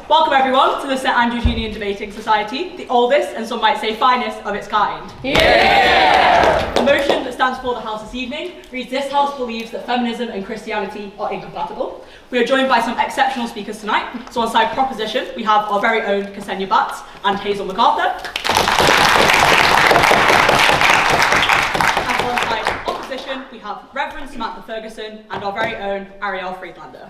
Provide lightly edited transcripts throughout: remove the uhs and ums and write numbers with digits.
Welcome everyone to the St Andrews Union Debating Society, the oldest and some might say finest of its kind. Yeah! The motion that stands before the House this evening reads, "This House believes that feminism and Christianity are incompatible." We are joined by some exceptional speakers tonight. So on side proposition, we have our very own Ksenia Baatz and Hazel McArthur. And on side opposition, we have Reverend Samantha Ferguson and our very own Arielle Friedlander.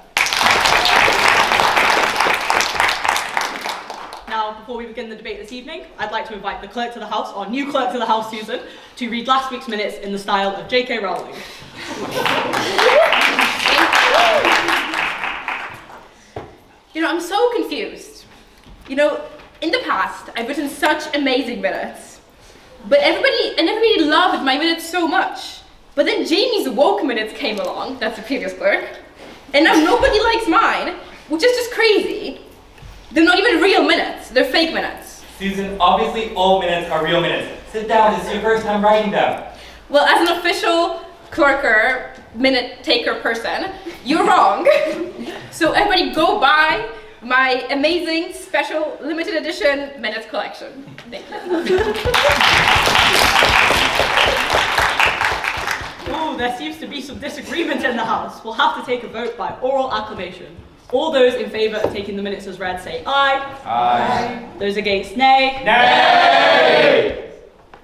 Now, before we begin the debate this evening, I'd like to invite the clerk to the House, or new clerk to the House, Susan, to read last week's minutes in the style of J.K. Rowling. I'm so confused. In the past, I've written such amazing minutes, but everybody loved my minutes so much. But then Jamie's woke minutes came along, that's the previous clerk, and now nobody likes mine, which is just crazy. They're not even real minutes, they're fake minutes. Susan, obviously all minutes are real minutes. Sit down, this is your first time writing them. Well, as an official clerker, minute taker person, you're wrong. So everybody go buy my amazing, special, limited edition minutes collection. Thank you. Ooh, there seems to be some disagreement in the House. We'll have to take a vote by oral acclamation. All those in favour of taking the minutes as read say aye. Aye. Those against nay. Nay!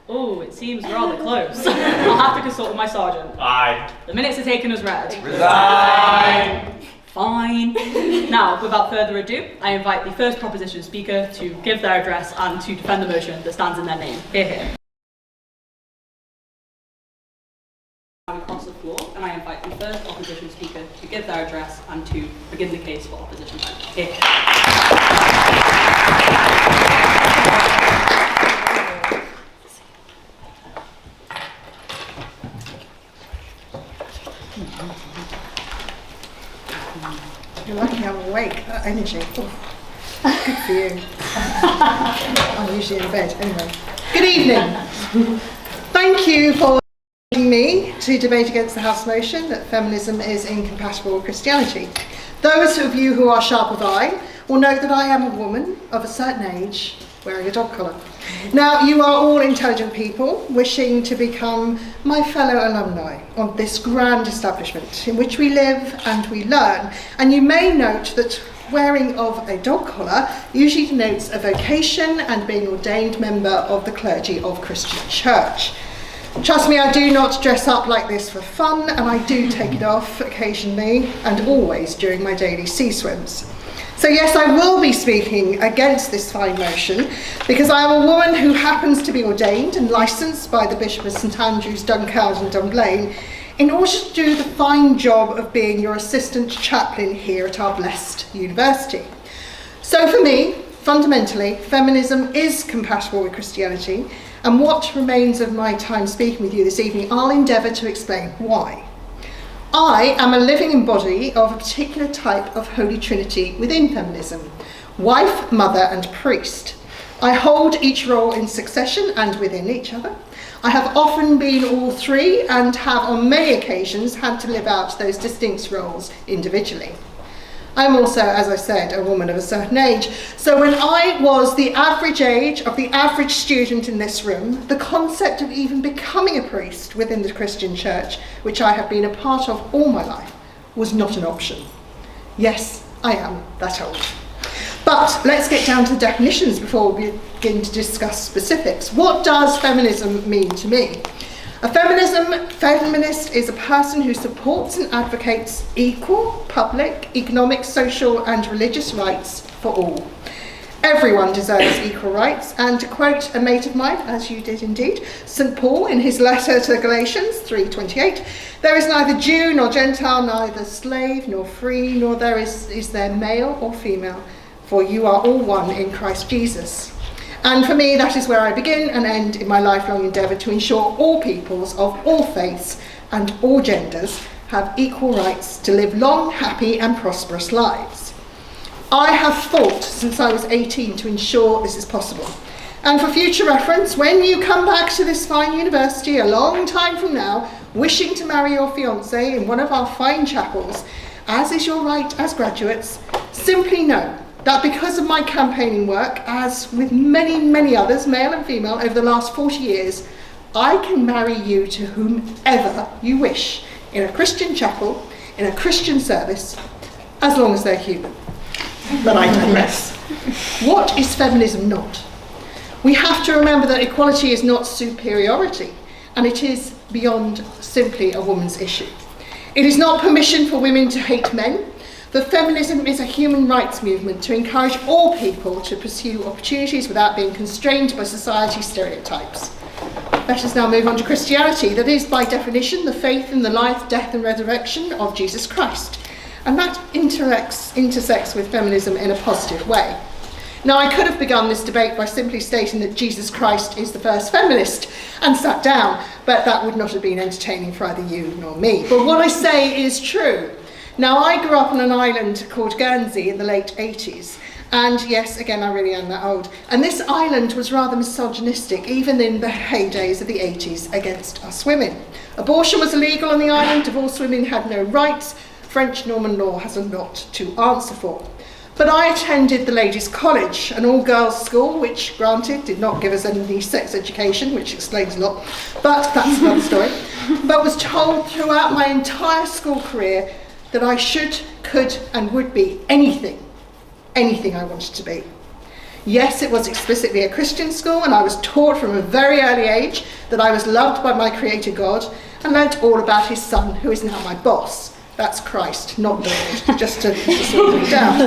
Oh, it seems rather close. I'll have to consult with my sergeant. Aye. The minutes are taken as read. Resign! Fine. Now, without further ado, I invite the first proposition speaker to give their address and to defend the motion that stands in their name. Hear, hear. Across the floor, and I invite the first opposition speaker to give their address and to begin the case for opposition. Hear, hear. You're lucky I'm awake. That energy. Oh, good for you. I'm usually in bed. Anyway. Good evening. Thank you for inviting me to debate against the House motion that feminism is incompatible with Christianity. Those of you who are sharp of eye will note that I am a woman of a certain age wearing a dog collar. Now, you are all intelligent people wishing to become my fellow alumni of this grand establishment in which we live and we learn. And you may note that wearing of a dog collar usually denotes a vocation and being ordained member of the clergy of Christian Church. Trust me, I do not dress up like this for fun, and I do take it off occasionally and always during my daily sea swims. So yes, I will be speaking against this fine motion because I am a woman who happens to be ordained and licensed by the Bishop of St Andrews, Dunkeld and Dunblane in order to do the fine job of being your assistant chaplain here at our blessed university. So for me, fundamentally, feminism is compatible with Christianity, and what remains of my time speaking with you this evening, I'll endeavour to explain why. I am a living embodiment of a particular type of Holy Trinity within feminism: wife, mother and priest. I hold each role in succession and within each other. I have often been all three and have on many occasions had to live out those distinct roles individually. I'm also, as I said, a woman of a certain age. So when I was the average age of the average student in this room, the concept of even becoming a priest within the Christian Church, which I have been a part of all my life, was not an option. Yes, I am that old. But let's get down to the definitions before we begin to discuss specifics. What does feminism mean to me? A feminist is a person who supports and advocates equal public, economic, social and religious rights for all. Everyone deserves equal rights, and to quote a mate of mine, as you did indeed, St Paul in his letter to the Galatians 3:28, there is neither Jew nor Gentile, neither slave nor free, nor is there male or female, for you are all one in Christ Jesus. And for me, that is where I begin and end in my lifelong endeavour to ensure all peoples of all faiths and all genders have equal rights to live long, happy and prosperous lives. I have fought since I was 18 to ensure this is possible. And for future reference, when you come back to this fine university a long time from now, wishing to marry your fiancé in one of our fine chapels, as is your right as graduates, simply know that because of my campaigning work, as with many, many others, male and female, over the last 40 years, I can marry you to whomever you wish, in a Christian chapel, in a Christian service, as long as they're human. But I digress. What is feminism not? We have to remember that equality is not superiority, and it is beyond simply a woman's issue. It is not permission for women to hate men, but feminism is a human rights movement to encourage all people to pursue opportunities without being constrained by society's stereotypes. Let us now move on to Christianity, that is, by definition, the faith in the life, death and resurrection of Jesus Christ. And that intersects with feminism in a positive way. Now, I could have begun this debate by simply stating that Jesus Christ is the first feminist and sat down, but that would not have been entertaining for either you nor me. But what I say is true. Now, I grew up on an island called Guernsey in the late 80s. And yes, again, I really am that old. And this island was rather misogynistic, even in the heydays of the 80s, against us women. Abortion was illegal on the island, divorced women had no rights, French Norman law has a lot to answer for. But I attended the Ladies' College, an all-girls school, which, granted, did not give us any sex education, which explains a lot, but that's another story. But was told throughout my entire school career that I should, could, and would be anything I wanted to be. Yes, it was explicitly a Christian school, and I was taught from a very early age that I was loved by my Creator God, and learnt all about his Son, who is now my boss. That's Christ, not Lord, just to sort it down.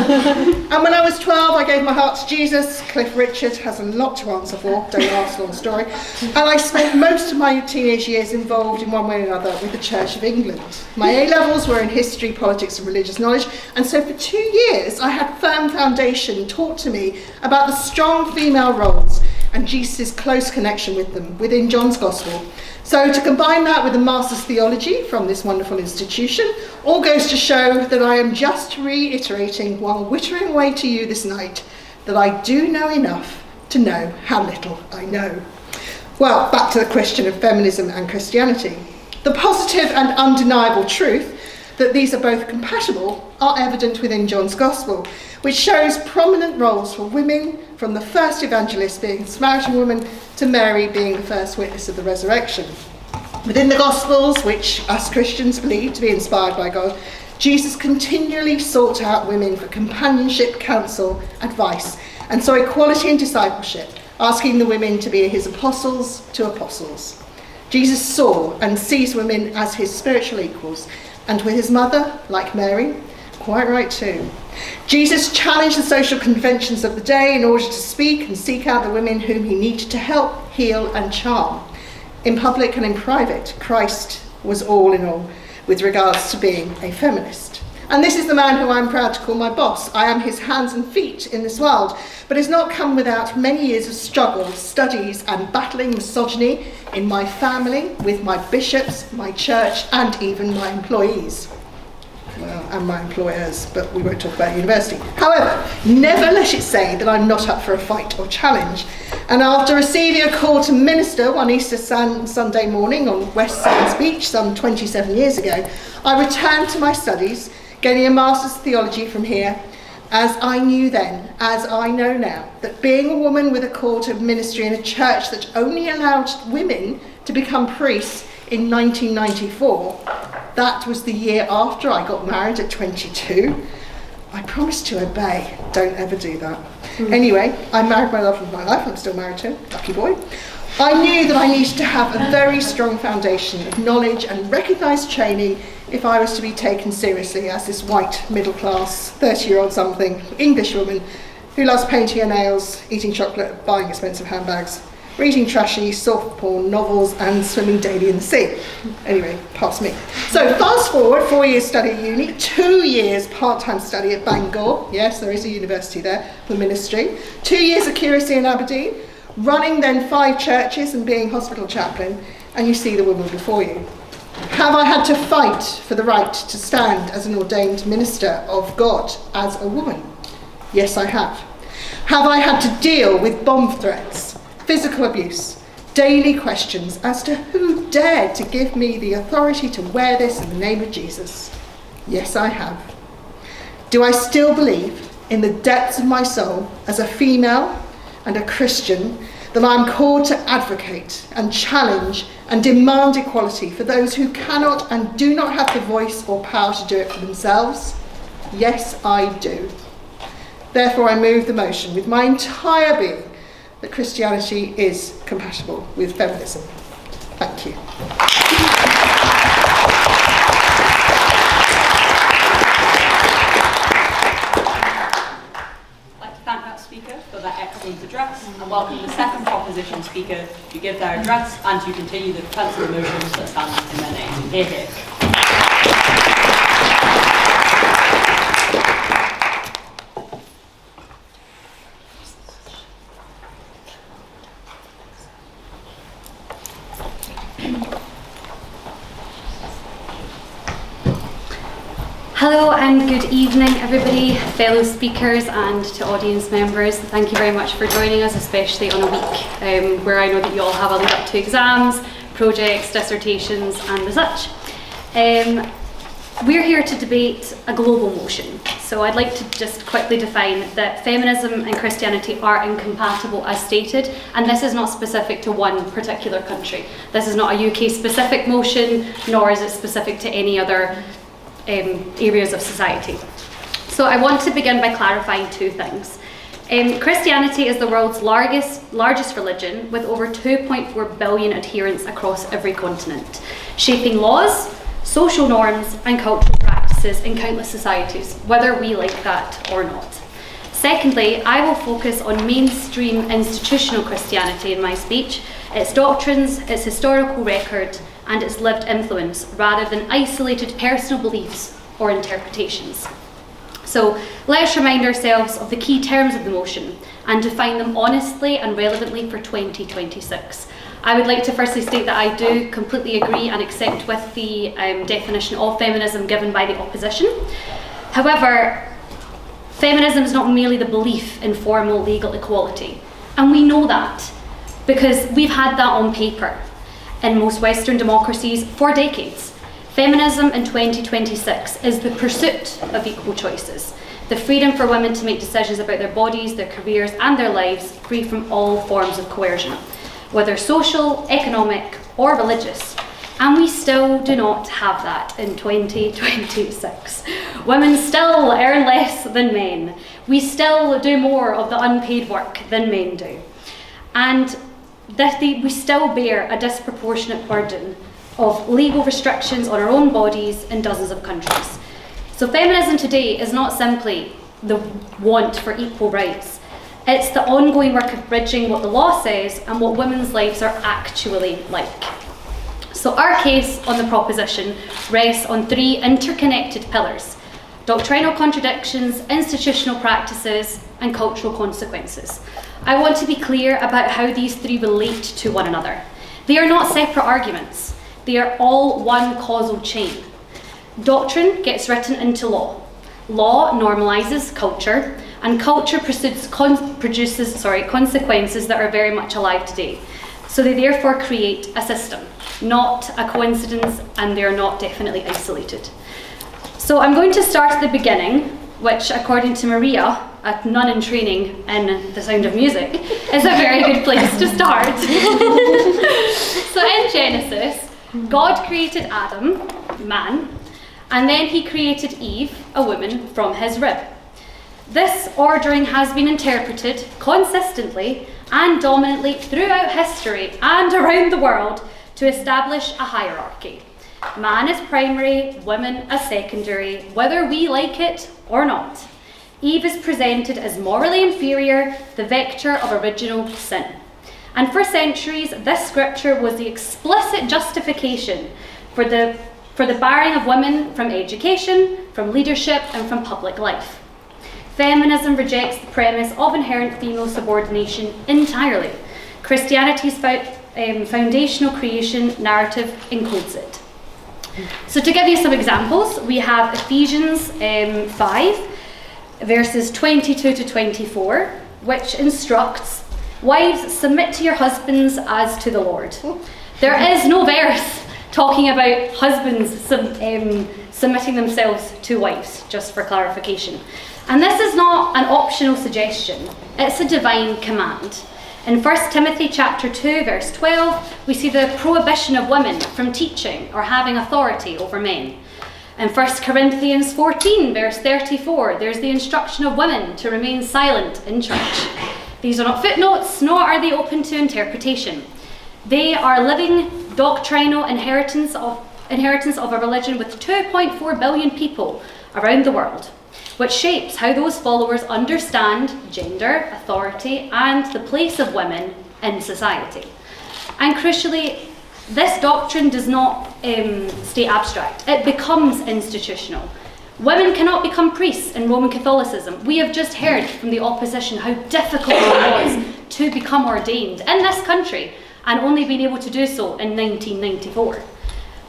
And when I was 12, I gave my heart to Jesus. Cliff Richard has a lot to answer for, don't ask, long story. And I spent most of my teenage years involved in one way or another with the Church of England. My A-levels were in history, politics and religious knowledge, and so for 2 years I had firm foundation taught to me about the strong female roles and Jesus' close connection with them within John's Gospel. So to combine that with a master's theology from this wonderful institution, all goes to show that I am just reiterating while whittering away to you this night that I do know enough to know how little I know. Well, back to the question of feminism and Christianity. The positive and undeniable truth that these are both compatible are evident within John's Gospel, which shows prominent roles for women, from the first evangelist being a Samaritan woman to Mary being the first witness of the resurrection. Within the Gospels, which us Christians believe to be inspired by God, Jesus continually sought out women for companionship, counsel, advice, and saw equality in discipleship, asking the women to be his apostles to apostles. Jesus saw and sees women as his spiritual equals, and with his mother, like Mary, quite right too. Jesus challenged the social conventions of the day in order to speak and seek out the women whom he needed to help, heal and charm. In public and in private, Christ was all in all with regards to being a feminist. And this is the man who I'm proud to call my boss. I am his hands and feet in this world, but it's not come without many years of struggle, studies and battling misogyny in my family, with my bishops, my church and even my employees. Well, and my employers, but we won't talk about university. However, never let it say that I'm not up for a fight or challenge. And after receiving a call to minister one Easter Sunday morning on West Sands Beach some 27 years ago, I returned to my studies, gaining a master's theology from here, as I knew then, as I know now, that being a woman with a call to ministry in a church that only allowed women to become priests in 1994, that was the year after I got married at 22. I promised to obey. Don't ever do that. Anyway, I married my love of my life. I'm still married to him. Lucky boy. I knew that I needed to have a very strong foundation of knowledge and recognised training if I was to be taken seriously as this white, middle-class, 30-year-old something English woman who loves painting her nails, eating chocolate, buying expensive handbags, reading trashy, soft porn novels and swimming daily in the sea. Anyway, past me. So fast forward, 4 years study at uni, 2 years part-time study at Bangor, yes, there is a university there for ministry, 2 years at Curacy in Aberdeen, running then 5 churches and being hospital chaplain, and you see the woman before you. Have I had to fight for the right to stand as an ordained minister of God as a woman? Yes, I have. Have I had to deal with bomb threats, physical abuse, daily questions as to who dared to give me the authority to wear this in the name of Jesus? Yes, I have. Do I still believe in the depths of my soul, as a female and a Christian, that I'm called to advocate and challenge and demand equality for those who cannot and do not have the voice or power to do it for themselves? Yes, I do. Therefore, I move the motion with my entire being that Christianity is compatible with feminism. Thank you. For their excellent address, and welcome the second proposition speaker to give their address and to continue the defence of the motions that stand in their name. Hear, hear. Hello and good evening everybody, fellow speakers and to audience members. Thank you very much for joining us, especially on a week where I know that you all have a lead up to exams, projects, dissertations and the such. We're here to debate a global motion. So I'd like to just quickly define that feminism and Christianity are incompatible as stated, and this is not specific to one particular country. This is not a UK specific motion, nor is it specific to any other areas of society. So I want to begin by clarifying two things. Christianity is the world's largest religion with over 2.4 billion adherents across every continent, shaping laws, social norms and cultural practices in countless societies, whether we like that or not. Secondly, I will focus on mainstream institutional Christianity in my speech, its doctrines, its historical record and its lived influence, rather than isolated personal beliefs or interpretations. So let's remind ourselves of the key terms of the motion and define them honestly and relevantly for 2026. I would like to firstly state that I do completely agree and accept with the definition of feminism given by the opposition. However, feminism is not merely the belief in formal legal equality, and we know that because we've had that on paper in most Western democracies for decades. Feminism in 2026 is the pursuit of equal choices, the freedom for women to make decisions about their bodies, their careers and their lives, free from all forms of coercion, whether social, economic or religious. And we still do not have that in 2026. Women still earn less than men. We still do more of the unpaid work than men do. And we still bear a disproportionate burden of legal restrictions on our own bodies in dozens of countries. So feminism today is not simply the want for equal rights, it's the ongoing work of bridging what the law says and what women's lives are actually like. So our case on the proposition rests on three interconnected pillars: doctrinal contradictions, institutional practices and cultural consequences. I want to be clear about how these three relate to one another. They are not separate arguments. They are all one causal chain. Doctrine gets written into law. Law normalizes culture, and culture produces consequences that are very much alive today. So they therefore create a system, not a coincidence, and they are not definitely isolated. So I'm going to start at the beginning, which according to Maria, a nun in training in The Sound of Music, is a very good place to start. So in Genesis, God created Adam, man, and then he created Eve, a woman, from his rib. This ordering has been interpreted consistently and dominantly throughout history and around the world to establish a hierarchy. Man is primary, women as secondary, whether we like it or not. Eve is presented as morally inferior, the vector of original sin. And for centuries, this scripture was the explicit justification for the barring of women from education, from leadership, and from public life. Feminism rejects the premise of inherent female subordination entirely. Christianity's foundational creation narrative encodes it. So to give you some examples, we have Ephesians 5, verses 22 to 24, which instructs, wives, submit to your husbands as to the submitting themselves to wives, just for clarification. And this is not an optional suggestion, it's a divine command. In 1 Timothy chapter 2, verse 12, we see the prohibition of women from teaching or having authority over men. In 1 Corinthians 14, verse 34, there's the instruction of women to remain silent in church. These are not footnotes, nor are they open to interpretation. They are living doctrinal inheritance of a religion with 2.4 billion people around the world, which shapes how those followers understand gender, authority, and the place of women in society. And crucially, this doctrine does not stay abstract. It becomes institutional. Women cannot become priests in Roman Catholicism. We have just heard from the opposition how difficult it was to become ordained in this country, and only being able to do so in 1994.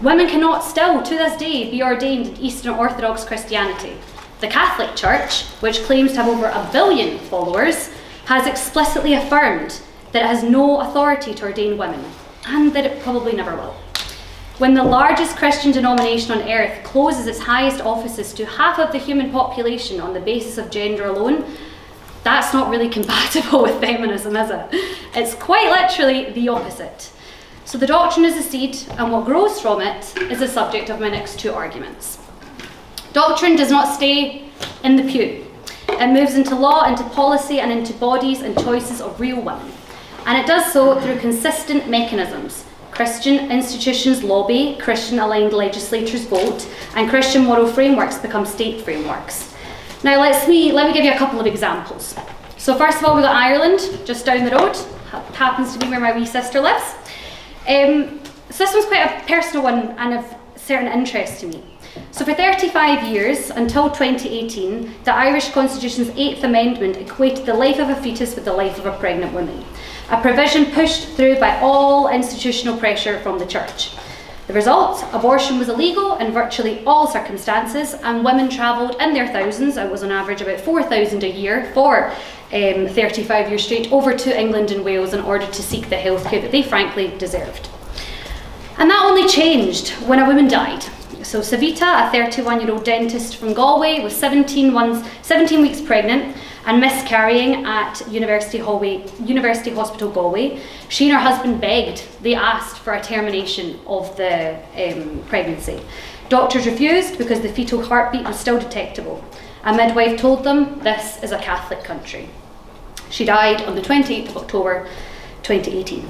Women cannot still, to this day, be ordained in Eastern Orthodox Christianity. The Catholic Church, which claims to have over 1 billion followers, has explicitly affirmed that it has no authority to ordain women, and that it probably never will. When the largest Christian denomination on earth closes its highest offices to half of the human population on the basis of gender alone, that's not really compatible with feminism, is it? It's quite literally the opposite. So the doctrine is a seed, and what grows from it is the subject of my next two arguments. Doctrine does not stay in the pew. It moves into law, into policy, and into bodies and choices of real women. And it does so through consistent mechanisms. Christian institutions lobby, Christian-aligned legislators vote, and Christian moral frameworks become state frameworks. Now let me give you a couple of examples. So first of all, we've got Ireland, just down the road. Happens to be where my wee sister lives. So this one's quite a personal one and of certain interest to me. So for 35 years, until 2018, the Irish Constitution's 8th Amendment equated the life of a fetus with the life of a pregnant woman, a provision pushed through by all institutional pressure from the church. The result, abortion was illegal in virtually all circumstances, and women travelled in their thousands, it was on average about 4,000 a year for 35 years straight, over to England and Wales in order to seek the healthcare that they frankly deserved. And that only changed when a woman died. So Savita, a 31-year-old dentist from Galway, was 17 weeks pregnant and miscarrying at University Hospital Galway. She and her husband begged, they asked for a termination of the pregnancy. Doctors refused because the fetal heartbeat was still detectable. A midwife told them, this is a Catholic country. She died on the 28th of October 2018.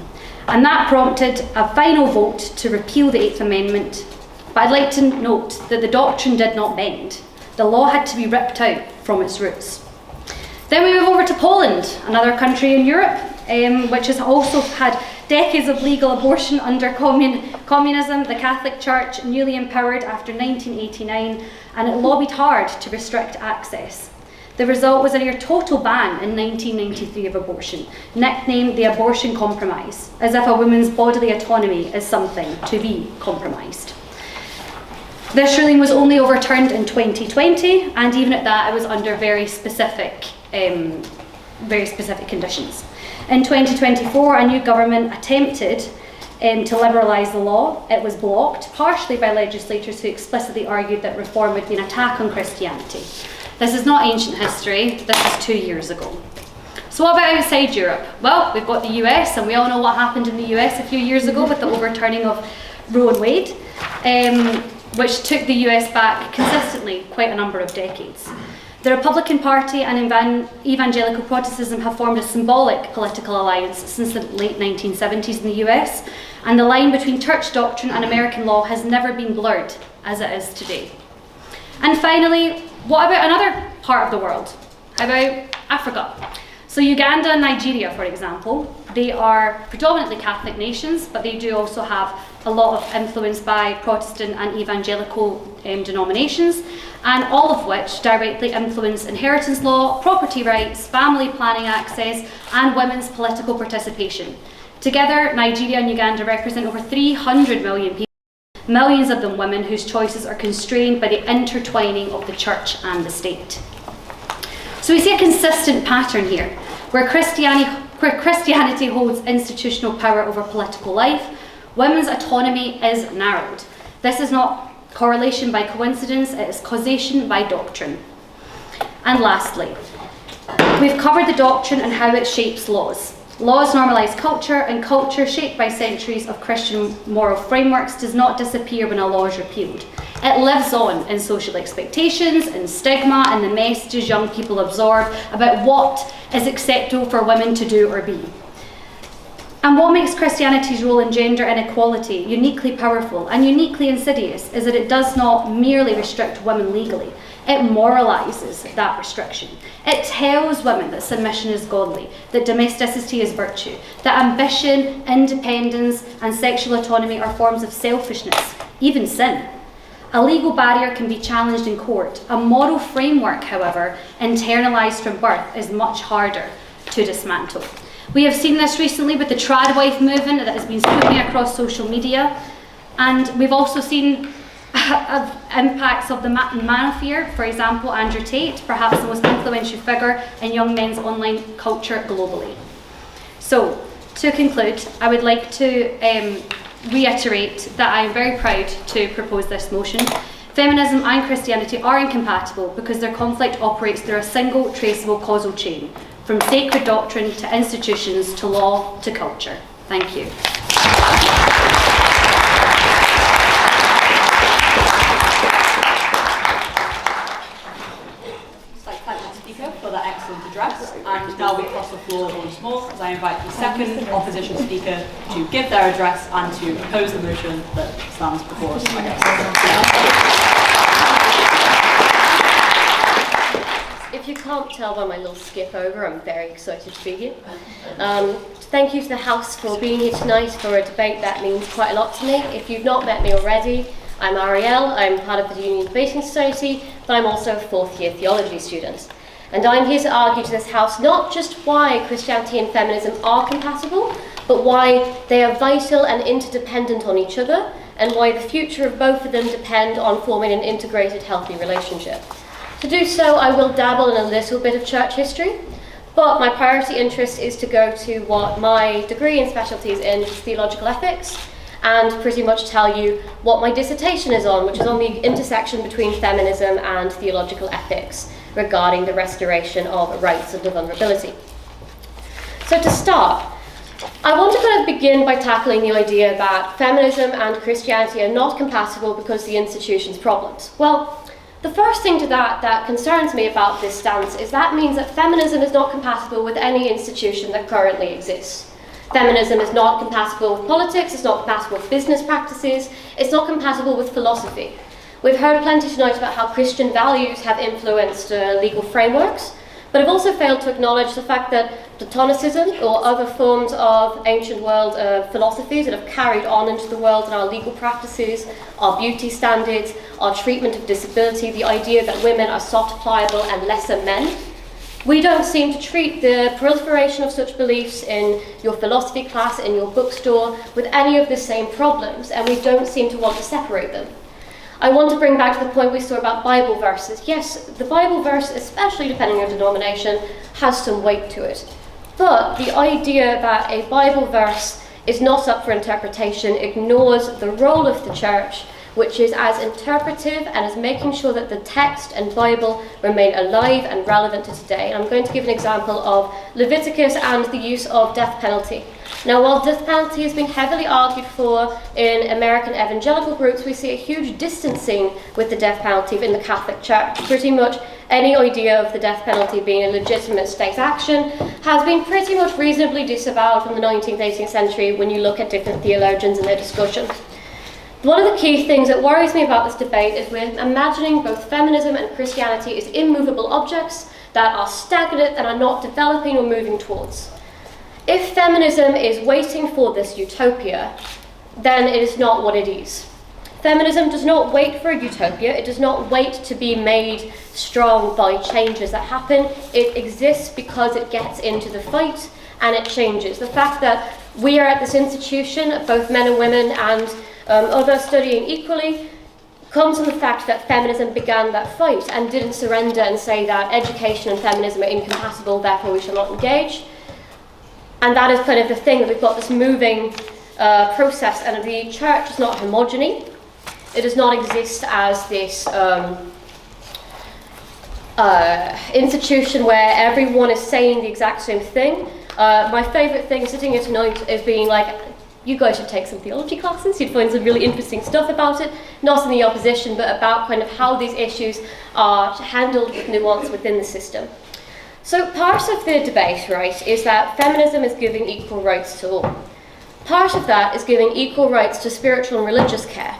And that prompted a final vote to repeal the 8th Amendment. But I'd like to note that the doctrine did not bend. The law had to be ripped out from its roots. Then we move over to Poland, another country in Europe, which has also had decades of legal abortion under communism. The Catholic Church, newly empowered after 1989, and it lobbied hard to restrict access. The result was a near total ban in 1993 of abortion, nicknamed the Abortion Compromise, as if a woman's bodily autonomy is something to be compromised. This ruling was only overturned in 2020, and even at that, it was under very specific conditions. In 2024, a new government attempted to liberalise the law. It was blocked, partially by legislators who explicitly argued that reform would be an attack on Christianity. This is not ancient history, this is 2 years ago. So what about outside Europe? Well, we've got the US, and we all know what happened in the US a few years ago with the overturning of Roe and Wade, which took the US back consistently quite a number of decades. The Republican Party and evangelical Protestantism have formed a symbolic political alliance since the late 1970s in the US, and the line between church doctrine and American law has never been blurred as it is today. And finally, what about another part of the world? How about Africa? So Uganda and Nigeria, for example, they are predominantly Catholic nations, but they do also have a lot of influence by Protestant and evangelical denominations, and all of which directly influence inheritance law, property rights, family planning access, and women's political participation. Together, Nigeria and Uganda represent over 300 million people, millions of them women whose choices are constrained by the intertwining of the church and the state. So we see a consistent pattern here, where Christianity holds institutional power over political life, women's autonomy is narrowed. This is not correlation by coincidence, it is causation by doctrine. And lastly, we've covered the doctrine and how it shapes laws. Laws normalise culture, and culture shaped by centuries of Christian moral frameworks does not disappear when a law is repealed. It lives on in social expectations, in stigma, and the messages young people absorb about what is acceptable for women to do or be. And what makes Christianity's role in gender inequality uniquely powerful and uniquely insidious is that it does not merely restrict women legally. It moralises that restriction. It tells women that submission is godly, that domesticity is virtue, that ambition, independence, and sexual autonomy are forms of selfishness, even sin. A legal barrier can be challenged in court. A moral framework, however, internalised from birth, is much harder to dismantle. We have seen this recently with the trad wife movement that has been sweeping across social media, and we've also seen impacts of the manosphere. For example, Andrew Tate, perhaps the most influential figure in young men's online culture globally. So, to conclude, I would like to reiterate that I am very proud to propose this motion. Feminism and Christianity are incompatible because their conflict operates through a single traceable causal chain, from sacred doctrine to institutions to law to culture. Thank you. For that excellent address, and now we cross the floor once more as I invite the second opposition speaker to give their address and to propose the motion that stands before us. If you can't tell by my little skip over, I'm very excited to be here. Thank you to the House for being here tonight for a debate that means quite a lot to me. If you've not met me already, I'm Arielle, I'm part of the Union Debating Society, but I'm also a fourth year theology student. And I'm here to argue to this House not just why Christianity and feminism are compatible, but why they are vital and interdependent on each other, and why the future of both of them depend on forming an integrated, healthy relationship. To do so, I will dabble in a little bit of church history, but my priority interest is to go to what my degree and specialty is in, theological ethics, and pretty much tell you what my dissertation is on, which is on the intersection between feminism and theological ethics, regarding the restoration of rights and vulnerability. So to start, I want to kind of begin by tackling the idea that feminism and Christianity are not compatible because the institution's problems. Well, the first thing to that concerns me about this stance is that means that feminism is not compatible with any institution that currently exists. Feminism is not compatible with politics, it's not compatible with business practices, it's not compatible with philosophy. We've heard plenty tonight about how Christian values have influenced legal frameworks, but I've also failed to acknowledge the fact that Platonicism or other forms of ancient world philosophies that have carried on into the world in our legal practices, our beauty standards, our treatment of disability, the idea that women are soft, pliable and lesser men. We don't seem to treat the proliferation of such beliefs in your philosophy class, in your bookstore, with any of the same problems, and we don't seem to want to separate them. I want to bring back to the point we saw about Bible verses. Yes, the Bible verse, especially depending on denomination, has some weight to it. But the idea that a Bible verse is not up for interpretation ignores the role of the church, which is as interpretive and as making sure that the text and Bible remain alive and relevant to today. And I'm going to give an example of Leviticus and the use of death penalty. Now, while death penalty has been heavily argued for in American evangelical groups, we see a huge distancing with the death penalty in the Catholic Church. Pretty much any idea of the death penalty being a legitimate state action has been pretty much reasonably disavowed from the 19th, 18th century when you look at different theologians and their discussion. One of the key things that worries me about this debate is we're imagining both feminism and Christianity as immovable objects that are stagnant and are not developing or moving towards. If feminism is waiting for this utopia, then it is not what it is. Feminism does not wait for a utopia, it does not wait to be made strong by changes that happen. It exists because it gets into the fight and it changes. The fact that we are at this institution, both men and women and others studying equally, comes from the fact that feminism began that fight and didn't surrender and say that education and feminism are incompatible, therefore we shall not engage. And that is kind of the thing, that we've got this moving process, and the church is not homogeny. It does not exist as this institution where everyone is saying the exact same thing. My favourite thing sitting here tonight is being like, you guys should take some theology classes, you'd find some really interesting stuff about it, not in the opposition, but about kind of how these issues are handled with nuance within the system. So part of the debate, right, is that feminism is giving equal rights to all. Part of that is giving equal rights to spiritual and religious care.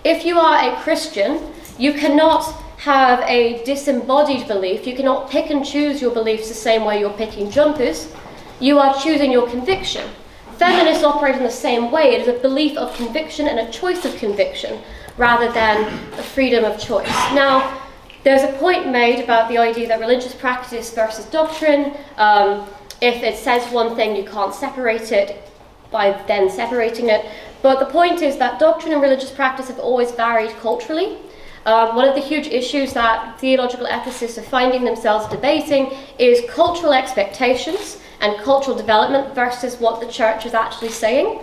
If you are a Christian, you cannot have a disembodied belief, you cannot pick and choose your beliefs the same way you're picking jumpers, you are choosing your conviction. Feminists operate in the same way. It is a belief of conviction and a choice of conviction rather than a freedom of choice. Now, there's a point made about the idea that religious practice versus doctrine, if it says one thing, you can't separate it by then separating it. But the point is that doctrine and religious practice have always varied culturally. One of the huge issues that theological ethicists are finding themselves debating is cultural expectations and cultural development versus what the church is actually saying.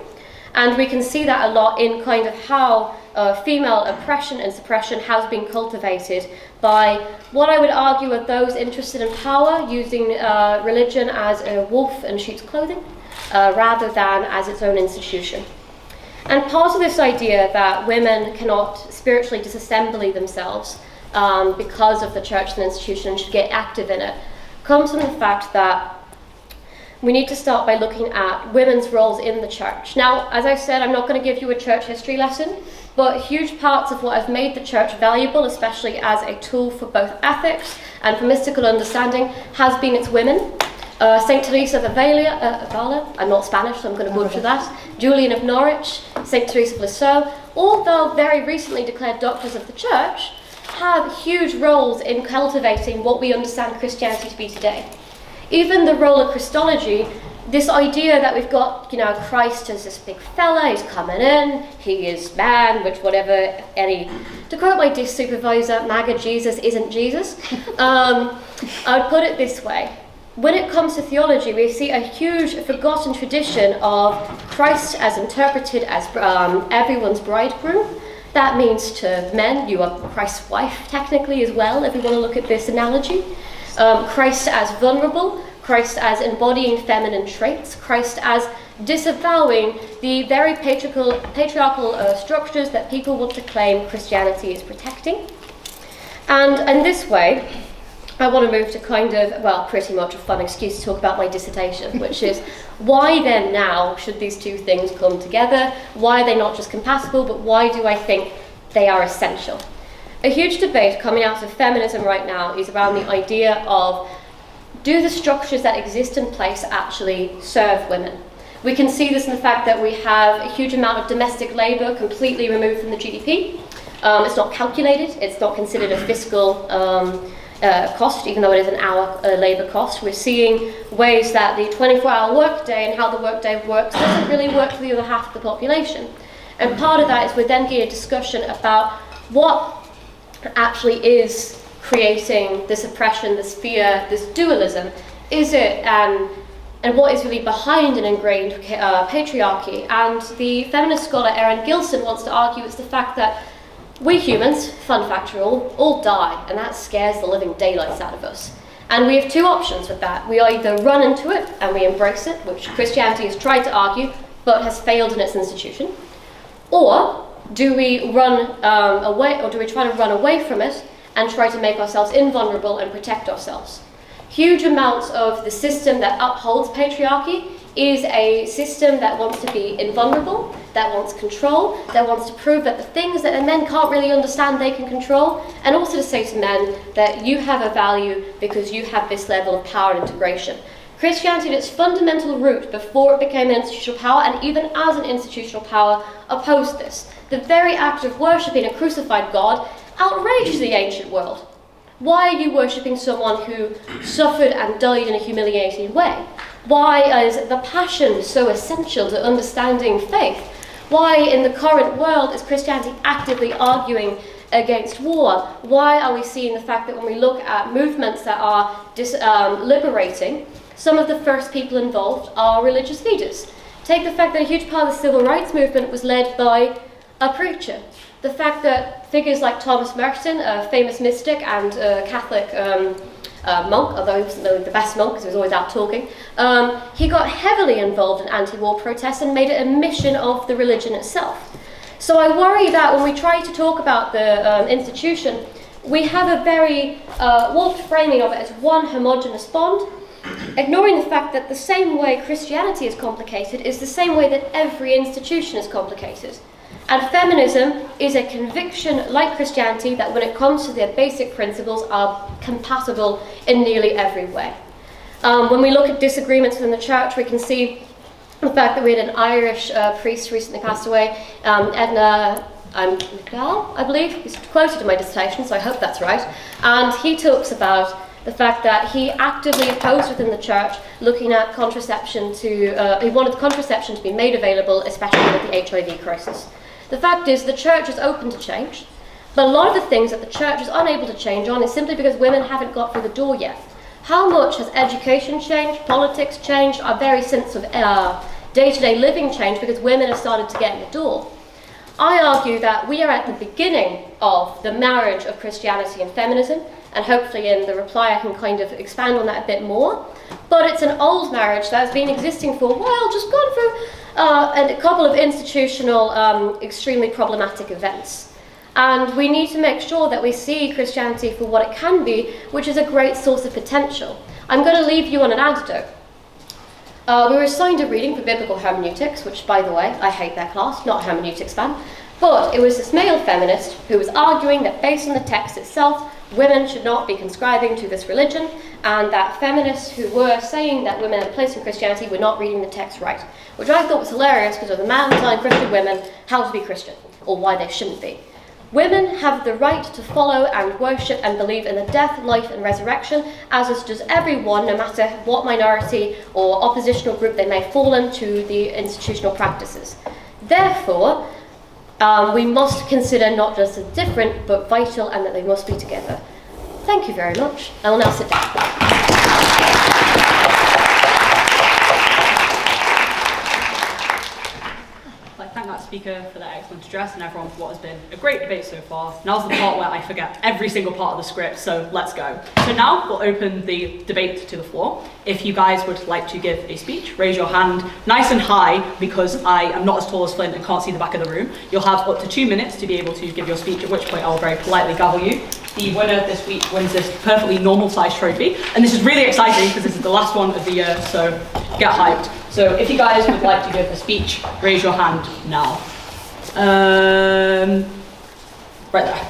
And we can see that a lot in kind of how female oppression and suppression has been cultivated by what I would argue are those interested in power using religion as a wolf in sheep's clothing rather than as its own institution. And part of this idea that women cannot spiritually disassemble themselves because of the church as an institution and should get active in it comes from the fact that we need to start by looking at women's roles in the church. Now, as I said, I'm not going to give you a church history lesson, but huge parts of what have made the church valuable, especially as a tool for both ethics and for mystical understanding, has been its women. St. Teresa of Avila, I'm not Spanish, so I'm going to butcher that, Julian of Norwich, St. Teresa of Lisieux, although very recently declared doctors of the church, have huge roles in cultivating what we understand Christianity to be today. Even the role of Christology, this idea that we've got, Christ as this big fella, he's coming in, he is man, which whatever to quote my disc supervisor, MAGA Jesus isn't Jesus. I would put it this way. When it comes to theology, we see a huge forgotten tradition of Christ as interpreted as everyone's bridegroom. That means to men, you are Christ's wife technically as well, if we want to look at this analogy. Christ as vulnerable, Christ as embodying feminine traits, Christ as disavowing the very patriarchal structures that people want to claim Christianity is protecting. And in this way, I want to move to kind of, pretty much a fun excuse to talk about my dissertation, which is why then now should these two things come together? Why are they not just compatible, but why do I think they are essential? A huge debate coming out of feminism right now is around the idea of, do the structures that exist in place actually serve women? We can see this in the fact that we have a huge amount of domestic labour completely removed from the GDP. It's not calculated, it's not considered a fiscal cost, even though it is an hour labour cost. We're seeing ways that the 24-hour workday and how the workday works doesn't really work for the other half of the population. And part of that is we're then getting a discussion about what actually is creating this oppression, this fear, this dualism. Is it, and what is really behind an ingrained patriarchy? And the feminist scholar Erin Gilson wants to argue it's the fact that we humans, fun fact, all die, and that scares the living daylights out of us. And we have two options with that. We either run into it and we embrace it, which Christianity has tried to argue, but has failed in its institution. Or do we run away, or do we try to run away from it and try to make ourselves invulnerable and protect ourselves? Huge amounts of the system that upholds patriarchy is a system that wants to be invulnerable, that wants control, that wants to prove that the things that men can't really understand they can control, and also to say to men that you have a value because you have this level of power and integration. Christianity at its fundamental root, before it became an institutional power, and even as an institutional power, opposed this. The very act of worshipping a crucified God outraged the ancient world. Why are you worshipping someone who suffered and died in a humiliating way? Why is the passion so essential to understanding faith? Why in the current world is Christianity actively arguing against war? Why are we seeing the fact that when we look at movements that are liberating, some of the first people involved are religious leaders? Take the fact that a huge part of the civil rights movement was led by a preacher. The fact that figures like Thomas Merton, a famous mystic and a Catholic monk, although he wasn't the best monk because he was always out talking, he got heavily involved in anti-war protests and made it a mission of the religion itself. So I worry that when we try to talk about the institution, we have a very warped framing of it as one homogenous bond, ignoring the fact that the same way Christianity is complicated is the same way that every institution is complicated. And feminism is a conviction, like Christianity, that when it comes to their basic principles are compatible in nearly every way. When we look at disagreements within the church, we can see the fact that we had an Irish priest recently passed away, Edna McDowell, I believe. He's quoted in my dissertation, so I hope that's right. And he talks about the fact that he actively opposed within the church looking at contraception he wanted contraception to be made available, especially with the HIV crisis. The fact is, the church is open to change, but a lot of the things that the church is unable to change on is simply because women haven't got through the door yet. How much has education changed, politics changed, our very sense of day-to-day living changed because women have started to get in the door? I argue that we are at the beginning of the marriage of Christianity and feminism, and hopefully in the reply I can kind of expand on that a bit more. But it's an old marriage that has been existing for a while, just gone through a couple of institutional, extremely problematic events. And we need to make sure that we see Christianity for what it can be, which is a great source of potential. I'm going to leave you on an anecdote. We were assigned a reading for biblical hermeneutics, which, by the way, I hate that class, not a hermeneutics fan. But it was this male feminist who was arguing that based on the text itself, women should not be conscribing to this religion, and that feminists who were saying that women had a place in Christianity were not reading the text right, which I thought was hilarious because of the man telling Christian women how to be Christian, or why they shouldn't be. Women have the right to follow and worship and believe in the death, life and resurrection, as does everyone, no matter what minority or oppositional group they may fall into the institutional practices. Therefore, we must consider not just as different, but vital, and that they must be together. Thank you very much. I will now sit down. I thank that speaker for their excellent address and everyone for what has been a great debate so far. Now's the part where I forget every single part of the script, so let's go. So now we'll open the debate to the floor. If you guys would like to give a speech, raise your hand nice and high, because I am not as tall as Flint and can't see the back of the room. You'll have up to 2 minutes to be able to give your speech, at which point I will very politely gavel you. The winner this week wins this perfectly normal-sized trophy, and this is really exciting because this is the last one of the year, so get hyped. So if you guys would like to give a speech, raise your hand now. Right there.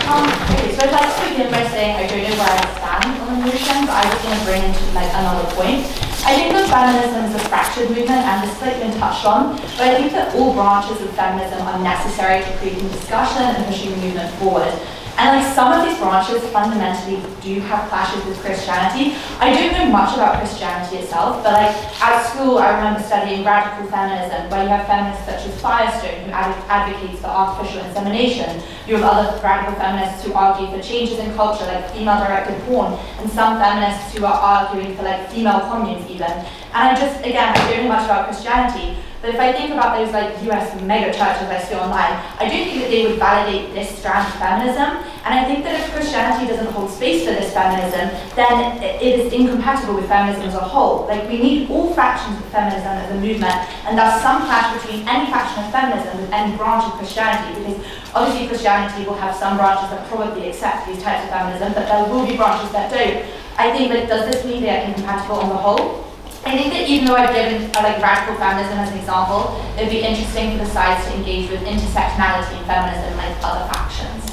Okay, so I'd like to begin by saying I don't know where I stand on the motion, but I just want to bring in another point. I think that feminism is a fractured movement, and this has been touched on, but I think that all branches of feminism are necessary to creating discussion and pushing the movement forward. And some of these branches fundamentally do have clashes with Christianity. I don't know much about Christianity itself, but at school I remember studying radical feminism, where you have feminists such as Firestone, who advocates for artificial insemination. You have other radical feminists who argue for changes in culture, like female-directed porn, and some feminists who are arguing for female communes even. And I don't know much about Christianity, but if I think about those US mega churches I see online, I do think that they would validate this strand of feminism. And I think that if Christianity doesn't hold space for this feminism, then it is incompatible with feminism as a whole. We need all factions of feminism as a movement, and thus some clash between any faction of feminism with any branch of Christianity, because obviously Christianity will have some branches that probably accept these types of feminism, but there will be branches that don't. I think that does this mean they are incompatible on the whole? I think that even though I've given radical feminism as an example, it would be interesting for the sides to engage with intersectionality in feminism like other factions.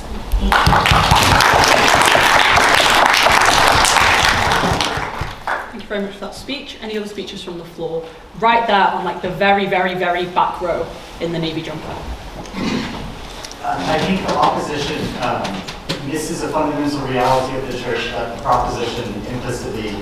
Thank you very much for that speech. Any other speeches from the floor? Right there on the very, very, very back row in the navy jumper. I think the opposition misses a fundamental reality of the church that the proposition implicitly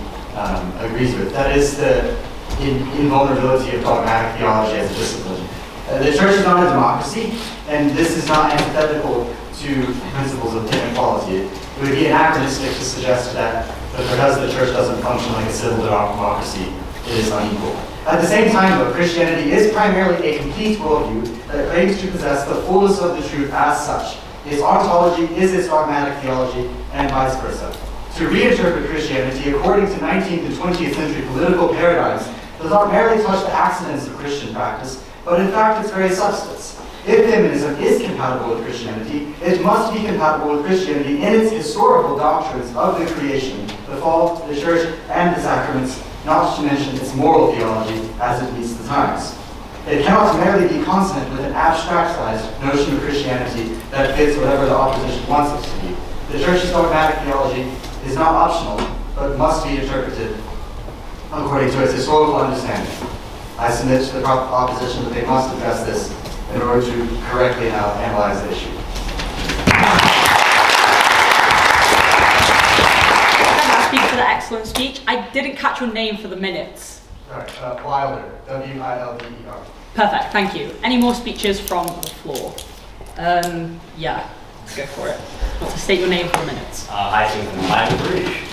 agrees with. That is the invulnerability of dogmatic theology as a discipline. The church is not a democracy, and this is not antithetical to principles of inequality. It would be anachronistic to suggest that because the church doesn't function like a civil democracy, it is unequal. At the same time, though, Christianity is primarily a complete worldview that claims to possess the fullness of the truth as such. Its ontology is its dogmatic theology, and vice versa. To reinterpret Christianity according to 19th and 20th century political paradigms does not merely touch the accidents of Christian practice, but in fact its very substance. If feminism is compatible with Christianity, it must be compatible with Christianity in its historical doctrines of the creation, the fall, the church, and the sacraments, not to mention its moral theology as it meets the times. It cannot merely be consonant with an abstract-sized notion of Christianity that fits whatever the opposition wants it to be. The church's dogmatic theology is not optional, but must be interpreted according to its historical understanding. I submit to the opposition that they must address this in order to correctly analyze the issue. Thank you for the excellent speech. I didn't catch your name for the minutes. Right, Wilder, W-I-L-D-E-R. Perfect, thank you. Any more speeches from the floor? Yeah, let's go for it. Want to state your name for the minutes? Hi, Susan. I'm British,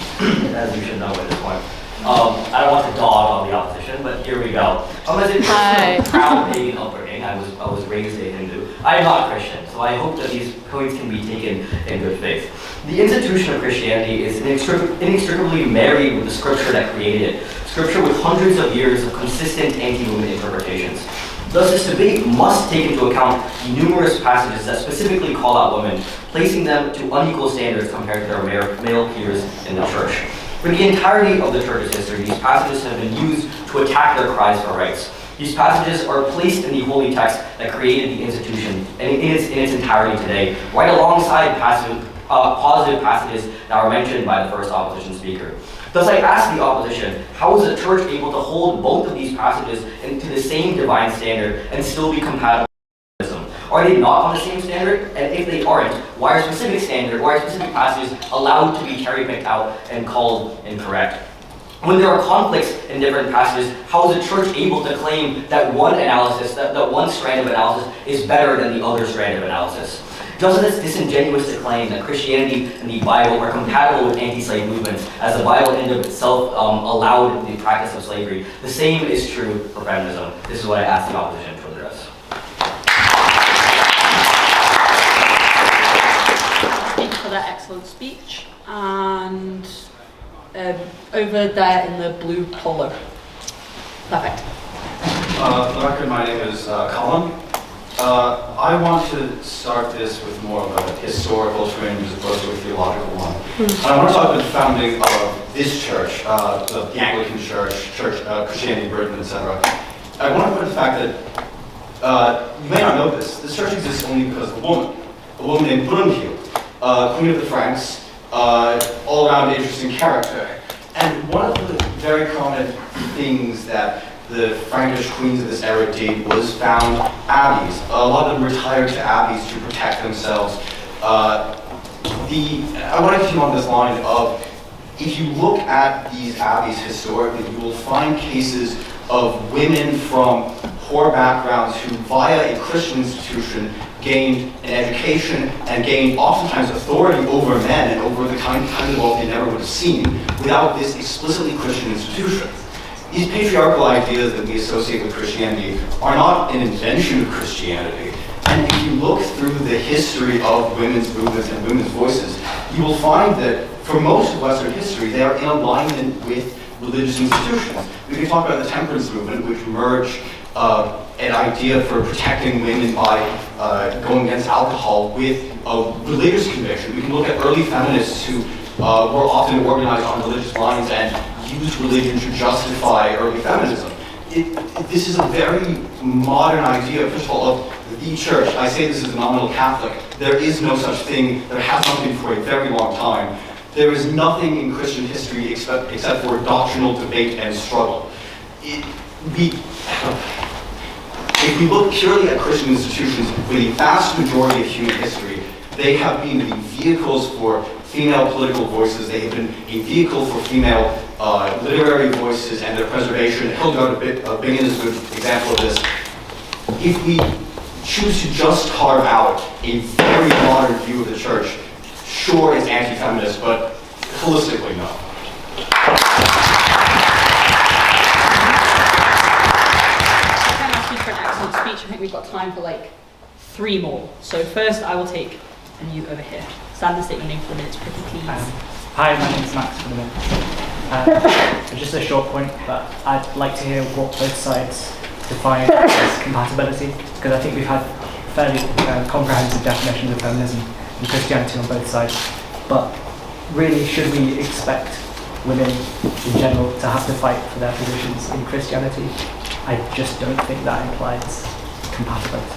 as you should know at this point. I don't want to dog on the opposition, but here we go. As a person of proud pagan upbringing, I was raised a Hindu. I am not Christian, so I hope that these points can be taken in good faith. The institution of Christianity is inextricably married with the scripture that created it. Scripture with hundreds of years of consistent anti-woman interpretations. Thus, this debate must take into account the numerous passages that specifically call out women, placing them to unequal standards compared to their male peers in the church. For the entirety of the church's history, these passages have been used to attack their cries for rights. These passages are placed in the holy text that created the institution and in its entirety today, right alongside positive passages that are mentioned by the first opposition speaker. Thus, I ask the opposition, how is the church able to hold both of these passages into the same divine standard and still be compatible with feminism? Are they not on the same standard? And if they aren't, why are specific passages allowed to be cherry-picked out and called incorrect? When there are conflicts in different passages, how is the church able to claim that one strand of analysis is better than the other strand of analysis? Doesn't it disingenuous to claim that Christianity and the Bible are compatible with anti-slave movements, as the Bible in of itself allowed the practice of slavery? The same is true for feminism. This is what I ask the opposition to address. Thank you for that excellent speech. And over there in the blue polo. Perfect. For the record, my name is Colin. I want to start this with more of a historical trend as opposed to a theological one. I want to talk about the founding of this church, the Anglican Church, Christianity in Britain, etc. I want to put the fact that you may not know this church exists only because of a woman named Brunhild, Queen of the Franks, all around interesting character. And one of the very prominent things that the Frankish queens of this era did was found abbeys. A lot of them retired to abbeys to protect themselves. I want to continue on this line of, if you look at these abbeys historically, you will find cases of women from poor backgrounds who, via a Christian institution, gained an education and gained oftentimes authority over men and over the kind of wealth they never would have seen without this explicitly Christian institution. These patriarchal ideas that we associate with Christianity are not an invention of Christianity. And if you look through the history of women's movements and women's voices, you will find that for most of Western history, they are in alignment with religious institutions. We can talk about the temperance movement, which merged an idea for protecting women by going against alcohol with a religious conviction. We can look at early feminists who were often organized on religious lines and used religion to justify early feminism. This is a very modern idea, first of all, of the church. I say this as a nominal Catholic. There is no such thing. There has not been for a very long time. There is nothing in Christian history except for doctrinal debate and struggle. If we look purely at Christian institutions, for the vast majority of human history, they have been the vehicles for female political voices. They have been a vehicle for female literary voices and their preservation. Hildegard of Bingen is a good example of this. If we choose to just carve out a very modern view of the church, sure, it's anti-feminist, but holistically, no. I think we've got time for like 3 more. So first I will take you over here. Stand and state your name for the minutes, pretty please. Hi, my name is Max for the minutes. Just a short point, but I'd like to hear what both sides define as compatibility, because I think we've had fairly comprehensive definitions of feminism and Christianity on both sides. But really, should we expect women in general to have to fight for their positions in Christianity? I just don't think that implies compatibility.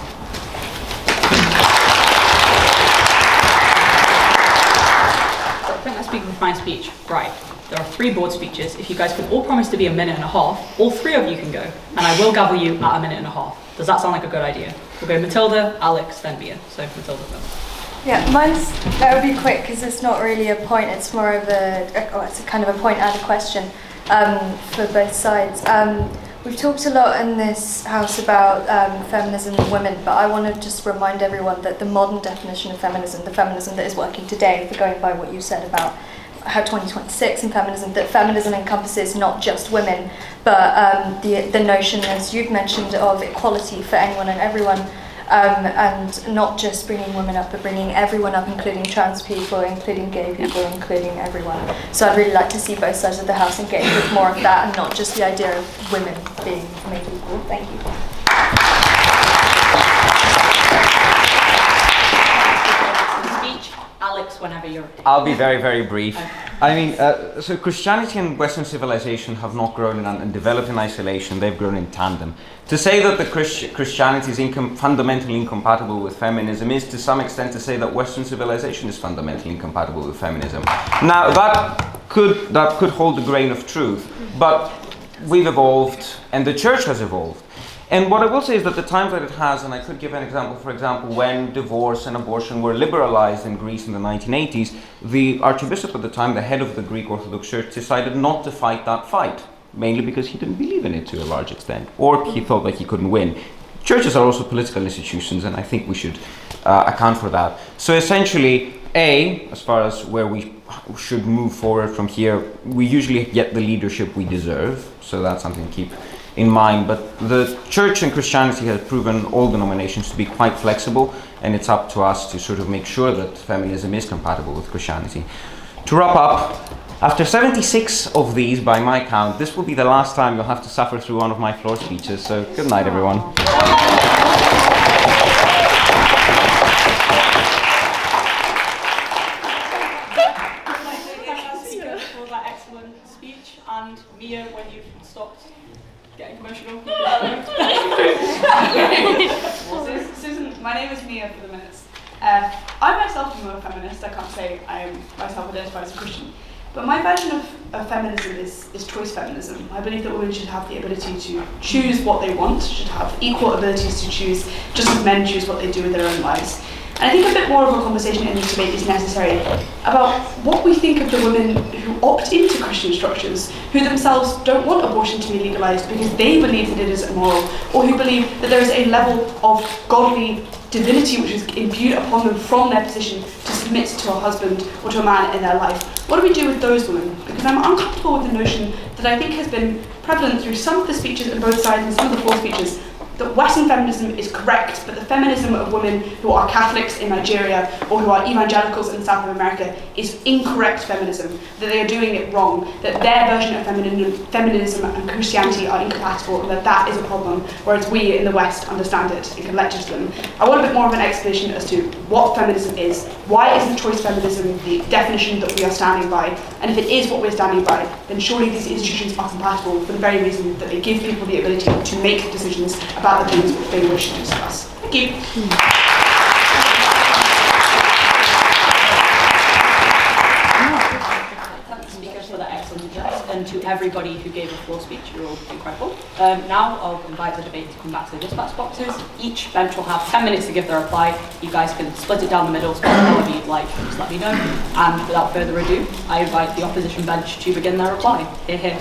I think that's speaking for my speech. Right. There are 3 board speeches. If you guys can all promise to be a minute and a half, all 3 of you can go, and I will gavel you at a minute and a half. Does that sound like a good idea? We'll go Matilda, Alex, then Mia. So Matilda first. Yeah, that would be quick because it's not really a point. It's more of it's a kind of a point and a question for both sides. We've talked a lot in this house about feminism and women, but I want to just remind everyone that the modern definition of feminism, the feminism that is working today, for going by what you said about how 2026 and feminism, that feminism encompasses not just women, but the notion, as you've mentioned, of equality for anyone and everyone, and not just bringing women up, but bringing everyone up, including trans people, including gay people, including everyone. So I'd really like to see both sides of the house engage with more of that, and not just the idea of women being made equal. Thank you. Alex, whenever you're... I'll be very, very brief. I mean, so Christianity and Western civilization have not grown and developed in isolation, they've grown in tandem. To say that the Christianity is fundamentally incompatible with feminism is to some extent to say that Western civilization is fundamentally incompatible with feminism. Now, that could hold a grain of truth, but we've evolved and the church has evolved. And what I will say is that the times that it has, and I could give an example, for example, when divorce and abortion were liberalized in Greece in the 1980s, the Archbishop at the time, the head of the Greek Orthodox Church, decided not to fight that fight, mainly because he didn't believe in it to a large extent, or he thought that he couldn't win. Churches are also political institutions, and I think we should account for that. So essentially, as far as where we should move forward from here, we usually get the leadership we deserve, so that's something to keep in mind, but the church and Christianity has proven all denominations to be quite flexible, and it's up to us to sort of make sure that feminism is compatible with Christianity. To wrap up, after 76 of these by my count, this will be the last time you'll have to suffer through one of my floor speeches, so good night everyone. For that excellent speech, and Mia, when you've stopped getting emotional. Susan, my name is Mia for the minutes. I myself am not a feminist. I can't say I am myself identified as a Christian. But my version of feminism is choice feminism. I believe that women should have the ability to choose what they want, should have equal abilities to choose, just as men choose what they do with their own lives. And I think a bit more of a conversation in this debate is necessary about what we think of the women who opt into Christian structures, who themselves don't want abortion to be legalised because they believe that it is immoral, or who believe that there is a level of godly divinity which is imbued upon them from their position to submit to a husband or to a man in their life. What do we do with those women? Because I'm uncomfortable with the notion that I think has been prevalent through some of the speeches on both sides and some of the floor speeches, that Western feminism is correct, but the feminism of women who are Catholics in Nigeria or who are evangelicals in South America is incorrect feminism, that they are doing it wrong, that their version of feminism and Christianity are incompatible, and that is a problem, whereas we in the West understand it and can lecture to them. I want a bit more of an explanation as to what feminism is. Why isn't choice feminism the definition that we are standing by? And if it is what we're standing by, then surely these institutions are compatible for the very reason that they give people the ability to make decisions about the things which they wish to discuss. Thank you. Thanks, speakers, for that excellent address, and to everybody who gave a floor speech. You're all incredible. Now I'll invite the debate to come back to the dispatch boxes. Each bench will have 10 minutes to give their reply. You guys can split it down the middle, so however you'd like, just let me know. And without further ado, I invite the opposition bench to begin their reply. Hear, hear.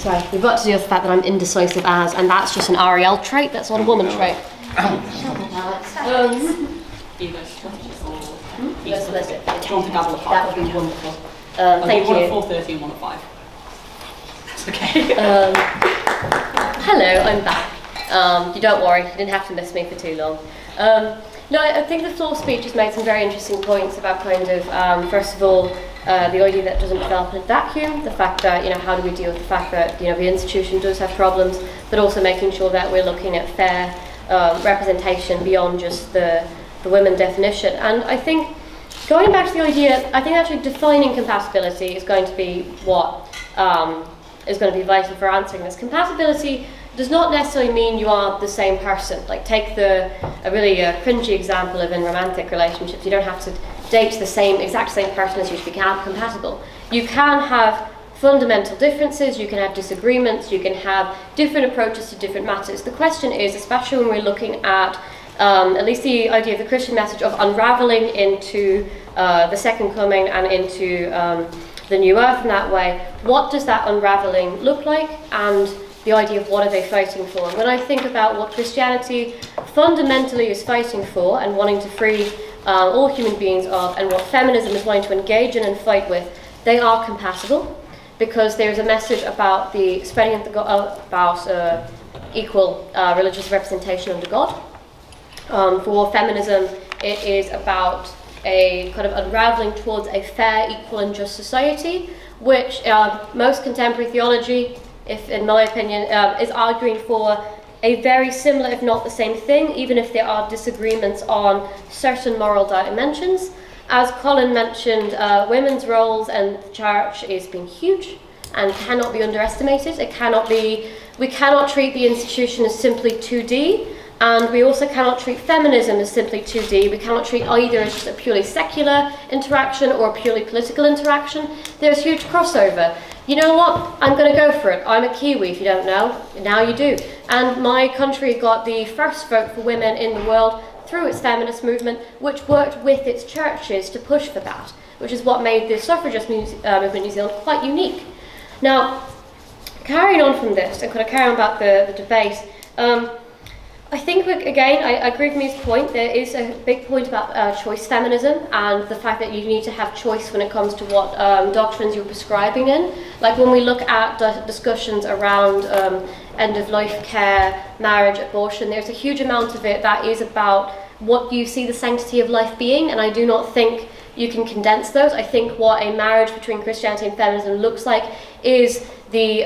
Sorry, we've got to deal with the fact that I'm indecisive as, and that's just an Arielle trait, that's not a woman trait. Do you want to dabble apart? That would be wonderful. Thank you. One at 4:30 and one at 5. That's okay. Hello, I'm back. You don't worry, you didn't have to miss me for too long. No, I think the floor speech has made some very interesting points about kind of, first of all, the idea that it doesn't develop in a vacuum, the fact that, how do we deal with the fact that, the institution does have problems, but also making sure that we're looking at fair representation beyond just the women definition. And I think, going back to the idea, I think actually defining compatibility is going to be what is going to be vital for answering this. Compatibility does not necessarily mean you are the same person. Like, take a really cringy example of in romantic relationships. You don't have to date the exact same person as you to be compatible. You can have fundamental differences, you can have disagreements, you can have different approaches to different matters. The question is, especially when we're looking at least the idea of the Christian message of unraveling into the second coming and into the new earth in that way, what does that unraveling look like, and the idea of what are they fighting for? And when I think about what Christianity fundamentally is fighting for and wanting to free all human beings of, and what feminism is wanting to engage in and fight with, they are compatible, because there's a message about the spreading of about equal religious representation under God. For feminism, it is about a kind of unraveling towards a fair, equal and just society, which most contemporary theology, if in my opinion, is arguing for a very similar, if not the same thing, even if there are disagreements on certain moral dimensions. As Colin mentioned, women's roles in the church is being huge and cannot be underestimated. We cannot treat the institution as simply 2D, and we also cannot treat feminism as simply 2D. We cannot treat either as just a purely secular interaction or a purely political interaction. There's huge crossover. You know what? I'm going to go for it. I'm a Kiwi, if you don't know. Now you do. And my country got the first vote for women in the world through its feminist movement, which worked with its churches to push for that, which is what made the suffragist movement in New Zealand quite unique. Now, carrying on from this, and kind of carrying on about the debate, I think, again, I agree with Mia's point. There is a big point about choice feminism and the fact that you need to have choice when it comes to what doctrines you're prescribing in. Like when we look at discussions around end-of-life care, marriage, abortion, there's a huge amount of it that is about what you see the sanctity of life being, and I do not think you can condense those. I think what a marriage between Christianity and feminism looks like is the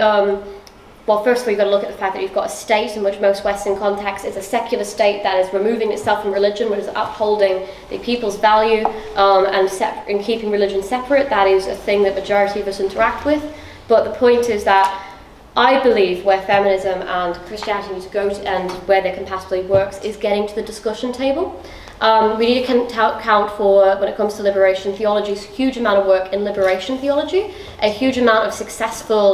well, first of all, you've got to look at the fact that you've got a state in which most Western contexts is a secular state that is removing itself from religion, which is upholding the people's value and keeping religion separate. That is a thing that majority of us interact with. But the point is that I believe where feminism and Christianity need to go to, and where their compatibility works, is getting to the discussion table. We need to account for, when it comes to liberation theology, a huge amount of work in liberation theology. A huge amount of successful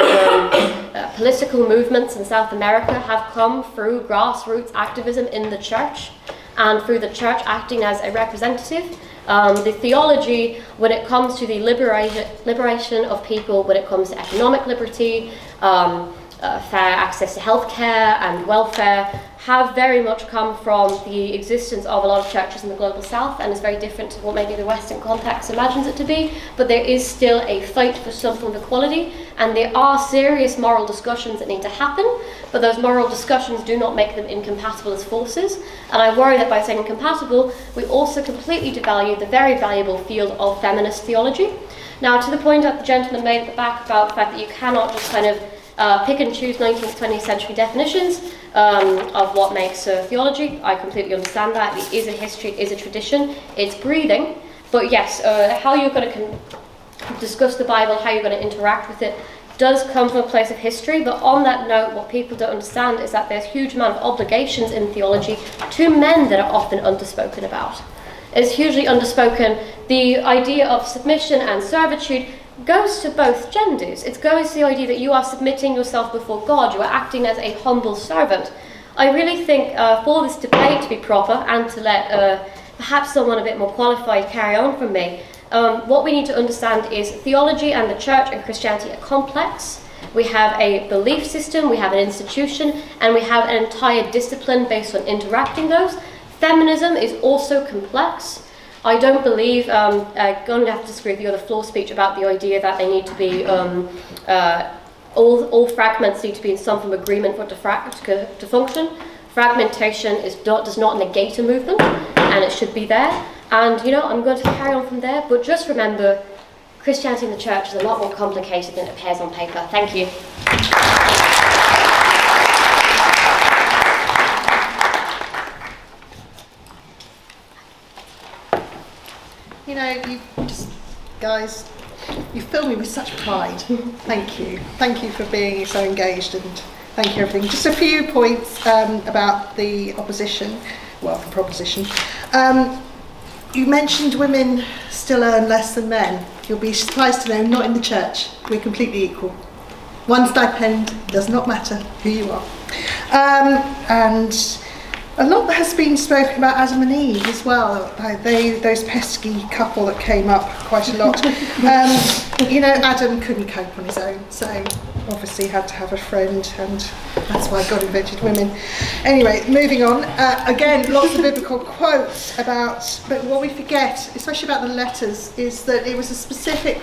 political movements in South America have come through grassroots activism in the church, and through the church acting as a representative. The theology, when it comes to the liberation of people, when it comes to economic liberty, fair access to healthcare and welfare, have very much come from the existence of a lot of churches in the global south, and is very different to what maybe the Western context imagines it to be. But there is still a fight for some form of equality, and there are serious moral discussions that need to happen, but those moral discussions do not make them incompatible as forces. And I worry that by saying incompatible, we also completely devalue the very valuable field of feminist theology. Now, to the point that the gentleman made at the back about the fact that you cannot just kind of pick and choose 19th, 20th century definitions of what makes theology. I completely understand that. It is a history, it is a tradition, it's breathing. But yes, how you're going to discuss the Bible, how you're going to interact with it, does come from a place of history. But on that note, what people don't understand is that there's a huge amount of obligations in theology to men that are often underspoken about. It's hugely underspoken. The idea of submission and servitude goes to both genders. It goes to the idea that you are submitting yourself before God, you are acting as a humble servant. I really think for this debate to be proper, and to let perhaps someone a bit more qualified carry on from me, what we need to understand is theology and the church and Christianity are complex. We have a belief system, we have an institution, and we have an entire discipline based on interacting those. Feminism is also complex. I don't believe, I'm going to have to disagree with the other floor speech about the idea that they need to be, all fragments need to be in some form of agreement for it to function. Fragmentation does not negate a movement, and it should be there. And, I'm going to carry on from there, but just remember, Christianity in the church is a lot more complicated than it appears on paper. Thank you. You guys, you fill me with such pride. Thank you. Thank you for being so engaged, and thank you everything. Just a few points about the opposition, the proposition. You mentioned women still earn less than men. You'll be surprised to know, not in the church. We're completely equal. One stipend, does not matter who you are. And a lot has been spoken about Adam and Eve as well. Those pesky couple that came up quite a lot. Adam couldn't cope on his own, so obviously had to have a friend, and that's why God invented women. Anyway, moving on. Again, lots of biblical quotes but what we forget, especially about the letters, is that it was a specific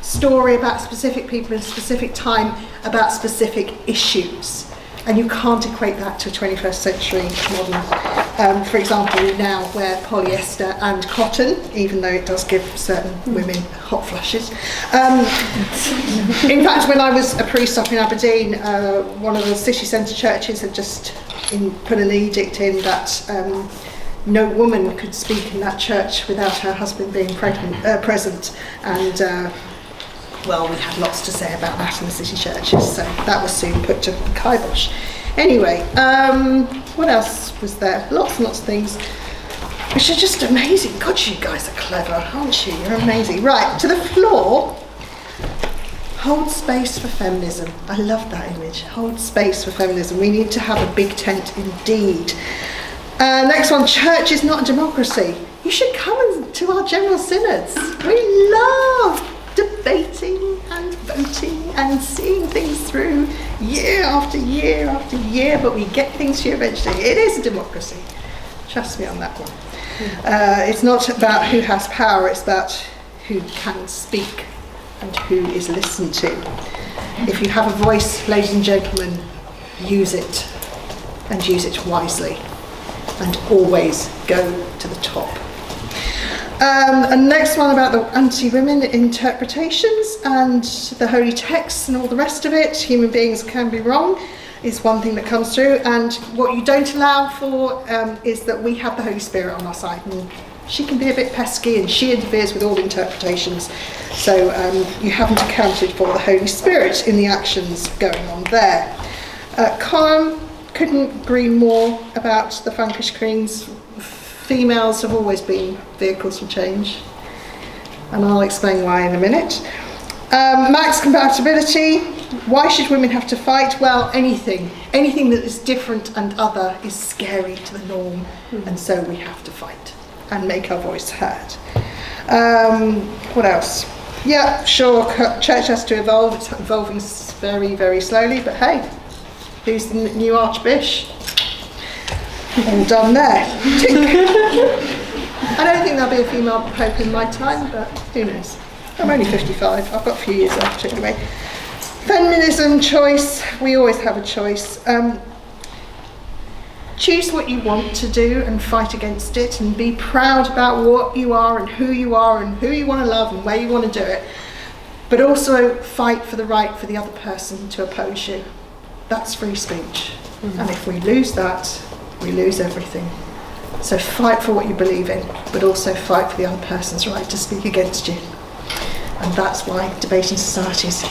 story about specific people in a specific time about specific issues. And you can't equate that to a 21st century modern. For example, now wear polyester and cotton, even though it does give certain women hot flushes. In fact, when I was a priest up in Aberdeen, one of the city centre churches had just put an edict in that no woman could speak in that church without her husband being present. And we had lots to say about that in the city churches, so that was soon put to the kibosh. Anyway, what else was there? Lots and lots of things, which are just amazing. God, you guys are clever, aren't you? You're amazing. Right, to the floor. Hold space for feminism. I love that image. Hold space for feminism. We need to have a big tent indeed. Next one, church is not a democracy. You should come to our general synods. We love debating and voting and seeing things through year after year after year, but we get things through eventually. It is a democracy. Trust me on that one. It's not about who has power, it's about who can speak and who is listened to. If you have a voice, ladies and gentlemen, use it, and use it wisely, and always go to the top. And next one about the anti-women interpretations and the holy texts and all the rest of it. Human beings can be wrong is one thing that comes through, and what you don't allow for is that we have the Holy Spirit on our side, and she can be a bit pesky and she interferes with all the interpretations, so you haven't accounted for the Holy Spirit in the actions going on there. Colin, couldn't agree more about the Frankish Queens. Females have always been vehicles for change, and I'll explain why in a minute. Max compatibility. Why should women have to fight? Well, anything that is different and other is scary to the norm, and so we have to fight and make our voice heard. What else? Yeah, sure, church has to evolve. It's evolving very, very slowly, but hey, who's the new Archbishop? All done there. I don't think there'll be a female pope in my time, but who knows? I'm only 55, I've got a few years left anyway. Feminism, choice, we always have a choice. Choose what you want to do and fight against it, and be proud about what you are and who you want to love and where you want to do it. But also fight for the right for the other person to oppose you. That's free speech. And if we lose that, we lose everything. So fight for what you believe in, but also fight for the other person's right to speak against you. And that's why debating societies.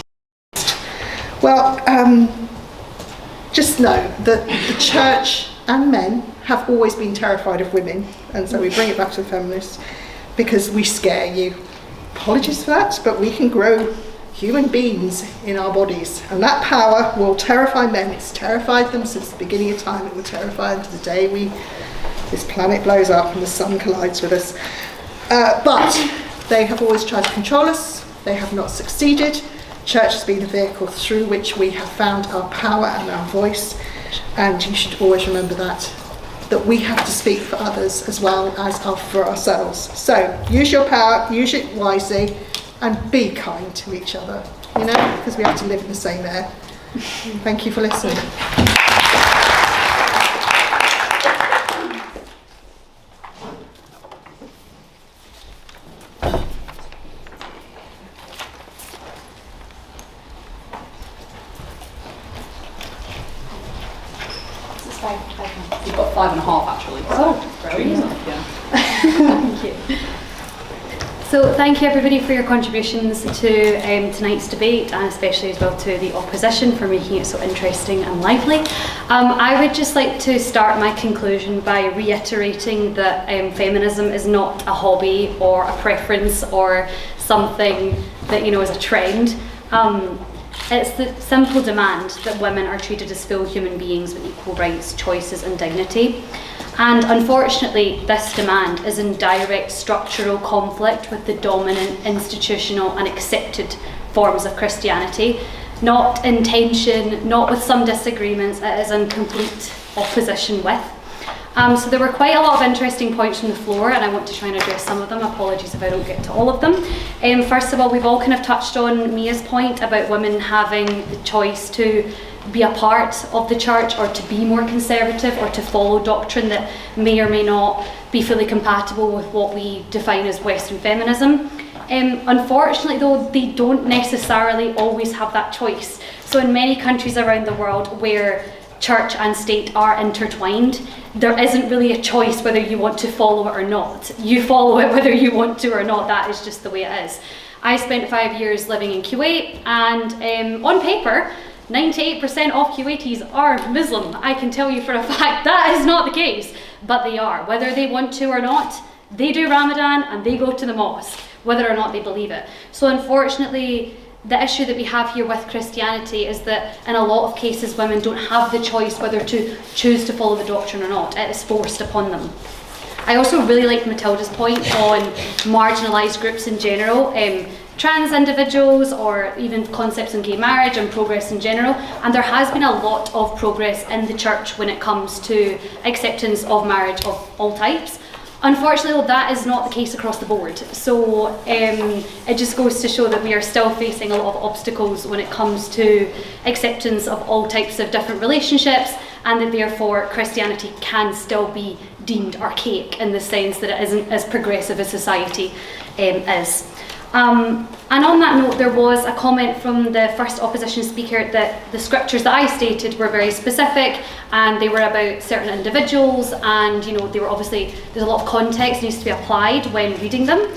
Well, just know that the church and men have always been terrified of women, and so we bring it back to the feminists because we scare you. Apologies for that, but we can grow human beings in our bodies, and that power will terrify men. It's terrified them since the beginning of time. It will terrify them to the day this planet blows up and the sun collides with us. But they have always tried to control us. They have not succeeded. Church has been the vehicle through which we have found our power and our voice, and you should always remember that. that we have to speak for others as well as for ourselves. So use your power, use it wisely, and be kind to each other, you know, because we have to live in the same air. Thank you for listening. You've got 5.5 actually. Oh, brilliant. Yeah. Thank you. So thank you everybody for your contributions to tonight's debate, and especially as well to the opposition for making it so interesting and lively. I would just like to start my conclusion by reiterating that feminism is not a hobby or a preference or something that, you know, is a trend. It's the simple demand that women are treated as full human beings with equal rights, choices and dignity. And unfortunately, this demand is in direct structural conflict with the dominant, institutional and accepted forms of Christianity. Not in tension, not with some disagreements, it is in complete opposition with. So there were quite a lot of interesting points from the floor, and I want to try and address some of them. Apologies if I don't get to all of them. First of all, we've all kind of touched on Mia's point about women having the choice to be a part of the church or to be more conservative or to follow doctrine that may or may not be fully compatible with what we define as Western feminism. Unfortunately though, they don't necessarily always have that choice. So in many countries around the world where church and state are intertwined, there isn't really a choice whether you want to follow it or not. You follow it whether you want to or not. That is just the way it is. I spent 5 years living in Kuwait, and on paper 98% of Kuwaitis are Muslim. I can tell you for a fact that is not the case, but they are. Whether they want to or not, they do Ramadan and they go to the mosque, whether or not they believe it. So unfortunately, the issue that we have here with Christianity is that in a lot of cases women don't have the choice whether to choose to follow the doctrine or not. It is forced upon them. I also really liked Matilda's point on marginalised groups in general, trans individuals or even concepts in gay marriage and progress in general, and there has been a lot of progress in the church when it comes to acceptance of marriage of all types. Unfortunately, that is not the case across the board. So it just goes to show that we are still facing a lot of obstacles when it comes to acceptance of all types of different relationships, and that therefore Christianity can still be deemed archaic in the sense that it isn't as progressive as society is. And on that note, there was a comment from the first opposition speaker that the scriptures that I stated were very specific and they were about certain individuals, and you know, they were obviously, there's a lot of context that needs to be applied when reading them.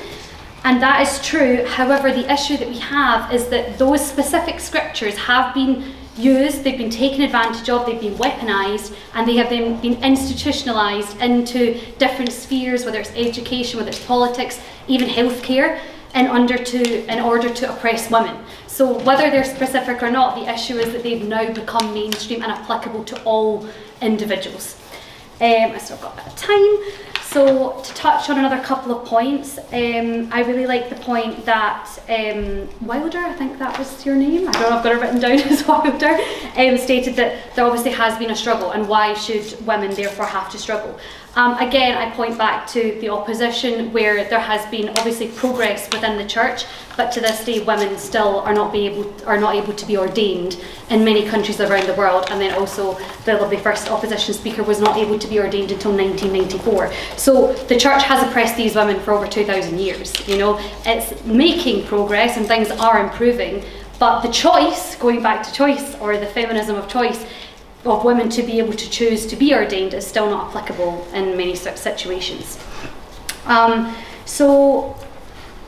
And that is true. However, the issue that we have is that those specific scriptures have been used, they've been taken advantage of, they've been weaponised, and they have then been institutionalised into different spheres, whether it's education, whether it's politics, even healthcare, in order to oppress women. So whether they're specific or not, the issue is that they've now become mainstream and applicable to all individuals. I still got a bit of time. So to touch on another couple of points, I really like the point that Wilder, I think that was your name, I don't know, I've got it written down as Wilder, stated that there obviously has been a struggle, and why should women therefore have to struggle? Again, I point back to the opposition, where there has been obviously progress within the church, but to this day women still are not able to be ordained in many countries around the world. And then also the lovely first opposition speaker was not able to be ordained until 1994. So the church has oppressed these women for over 2,000 years. You know, it's making progress and things are improving, but the choice, going back to choice, or the feminism of choice, of women to be able to choose to be ordained is still not applicable in many situations.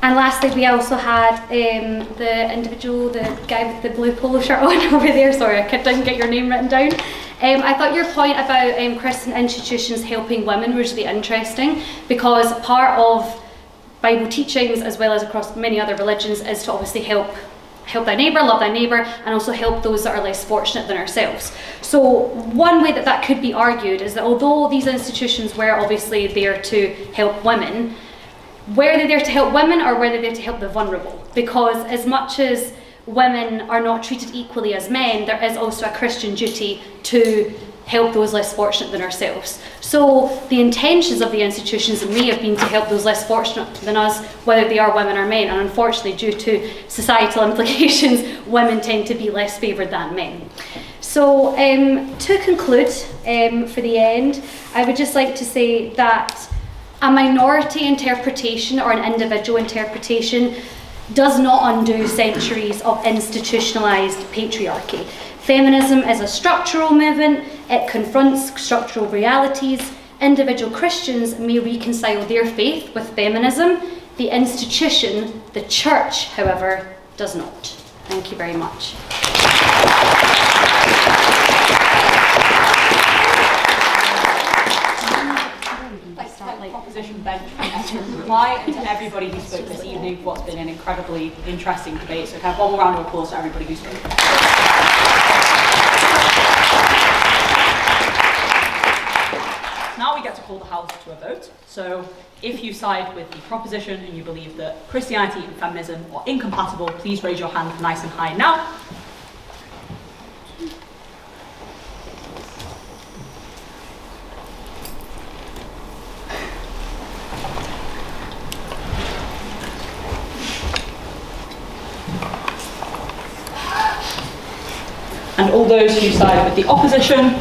And lastly, we also had the individual, the guy with the blue polo shirt on over there, sorry I didn't get your name written down. I thought your point about Christian institutions helping women was really interesting, because part of Bible teachings, as well as across many other religions, is to obviously help thy neighbour, love thy neighbour, and also help those that are less fortunate than ourselves. So one way that could be argued is that although these institutions were obviously there to help women, were they there to help women or were they there to help the vulnerable? Because as much as women are not treated equally as men, there is also a Christian duty to help those less fortunate than ourselves. So the intentions of the institutions may have been to help those less fortunate than us, whether they are women or men, and unfortunately due to societal implications, women tend to be less favoured than men. So to conclude, for the end, I would just like to say that a minority interpretation or an individual interpretation does not undo centuries of institutionalised patriarchy. Feminism is a structural movement. It confronts structural realities. Individual Christians may reconcile their faith with feminism. The institution, the church, however, does not. Thank you very much. Proposition bench reply, and to everybody who spoke this evening for what's been an incredibly interesting debate. So can I have one more round of applause to everybody who spoke. Now we get to call the House to a vote. So if you side with the proposition and you believe that Christianity and feminism are incompatible, please raise your hand nice and high now. And all those who side with the opposition.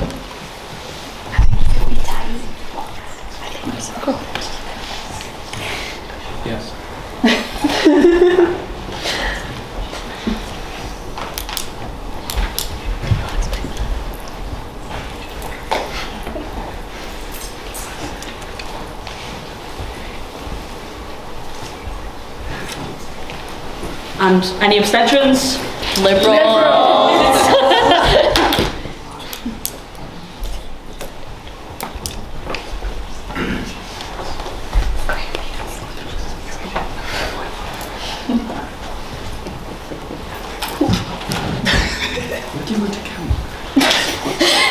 Yes. And any abstentions? Liberals.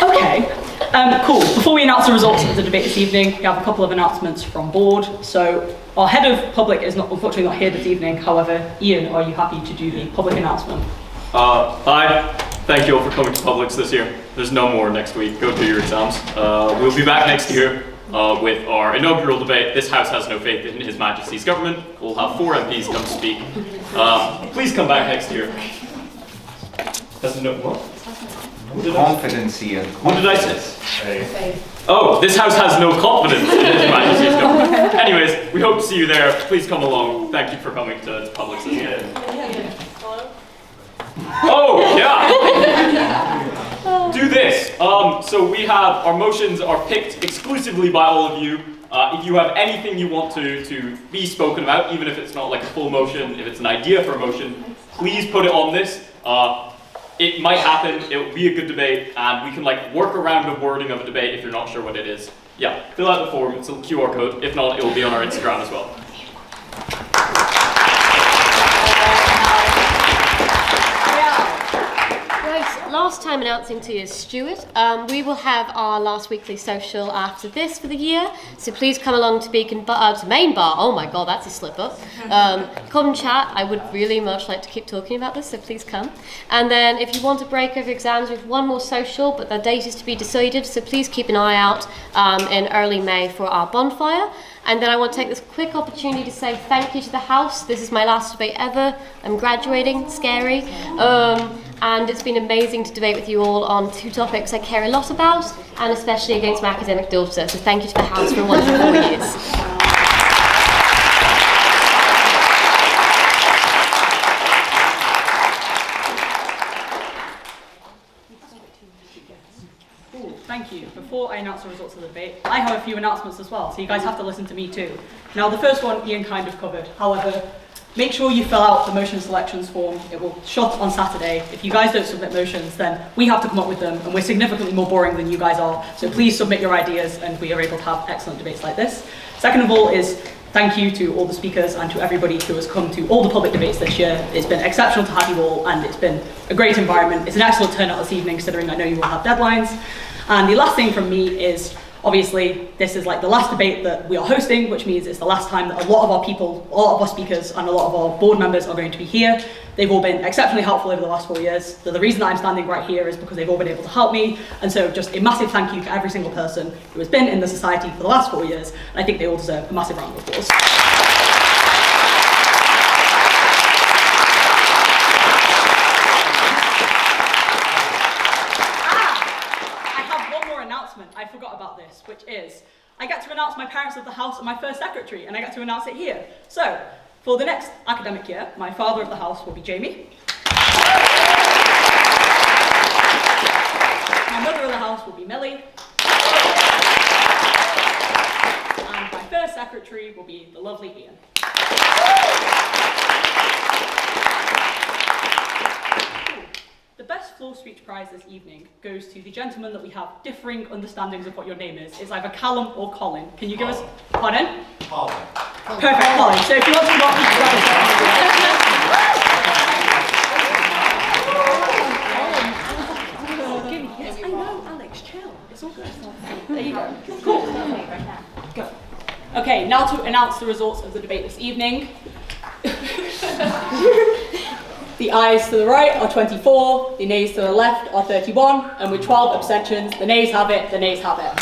Okay, cool. Before we announce the results of the debate this evening, we have a couple of announcements from board. So our head of public is unfortunately not here this evening. However, Ian, are you happy to do the public announcement? Hi. Thank you all for coming to Publix this year. There's no more next week. Go do your exams. We'll be back next year with our inaugural debate. This House has no faith in His Majesty's government. We'll have 4 MPs come to speak. Please come back next year. Has no what? Confidence, Ian. What did I say? Oh, this House has no confidence in His Majesty's government. Anyways, we hope to see you there. Please come along. Thank you for coming to Publix this year. Oh, yeah! Do this. So we have, our motions are picked exclusively by all of you. If you have anything you want to be spoken about, even if it's not like a full motion, if it's an idea for a motion, please put it on this. It might happen, it will be a good debate, and we can like work around the wording of a debate if you're not sure what it is. Yeah, fill out the form, it's a QR code. If not, it will be on our Instagram as well. Last time announcing to you is Steward. We will have our last weekly social after this for the year, so please come along to Beacon to Main Bar. Oh my god, that's a slip up. Come and chat. I would really much like to keep talking about this, so please come. And then if you want to break over exams, we have one more social, but the date is to be decided, so please keep an eye out in early May for our bonfire. And then I want to take this quick opportunity to say thank you to the House. This is my last debate ever. I'm graduating, scary. And it's been amazing to debate with you all on 2 topics I care a lot about, and especially against my academic daughter. So thank you to the House for a wonderful 4 years. Thank you. Before I announce the results of the debate, I have a few announcements as well, so you guys have to listen to me too. Now, the first one Ian kind of covered. However, make sure you fill out the motion selections form. It will shut on Saturday. If you guys don't submit motions, then we have to come up with them, and we're significantly more boring than you guys are. So please submit your ideas, and we are able to have excellent debates like this. Second of all is thank you to all the speakers and to everybody who has come to all the public debates this year. It's been exceptional to have you all, and it's been a great environment. It's an excellent turnout this evening, considering I know you all have deadlines. And the last thing from me is Obviously, this is like the last debate that we are hosting, which means it's the last time that a lot of our people, a lot of our speakers, and a lot of our board members are going to be here. They've all been exceptionally helpful over the last 4 years. So the reason that I'm standing right here is because they've all been able to help me. And so just a massive thank you to every single person who has been in the society for the last 4 years. And I think they all deserve a massive round of applause. I forgot about this, which is, I get to announce my parents of the house and my first secretary, and I get to announce it here. So, for the next academic year, my father of the house will be Jamie. My mother of the house will be Millie. And my first secretary will be the lovely Ian. The best floor speech prize this evening goes to the gentleman that we have differing understandings of what your name is. It's either Callum or Colin. Can you give us, pardon? Colin. Perfect, Colin. So if you want to walk me through Yes, I know, Alex, chill. It's all good. There you go. Cool. Go. Okay, now to announce the results of the debate this evening. The ayes to the right are 24, the nays to the left are 31, and with 12 abstentions, the nays have it, the nays have it.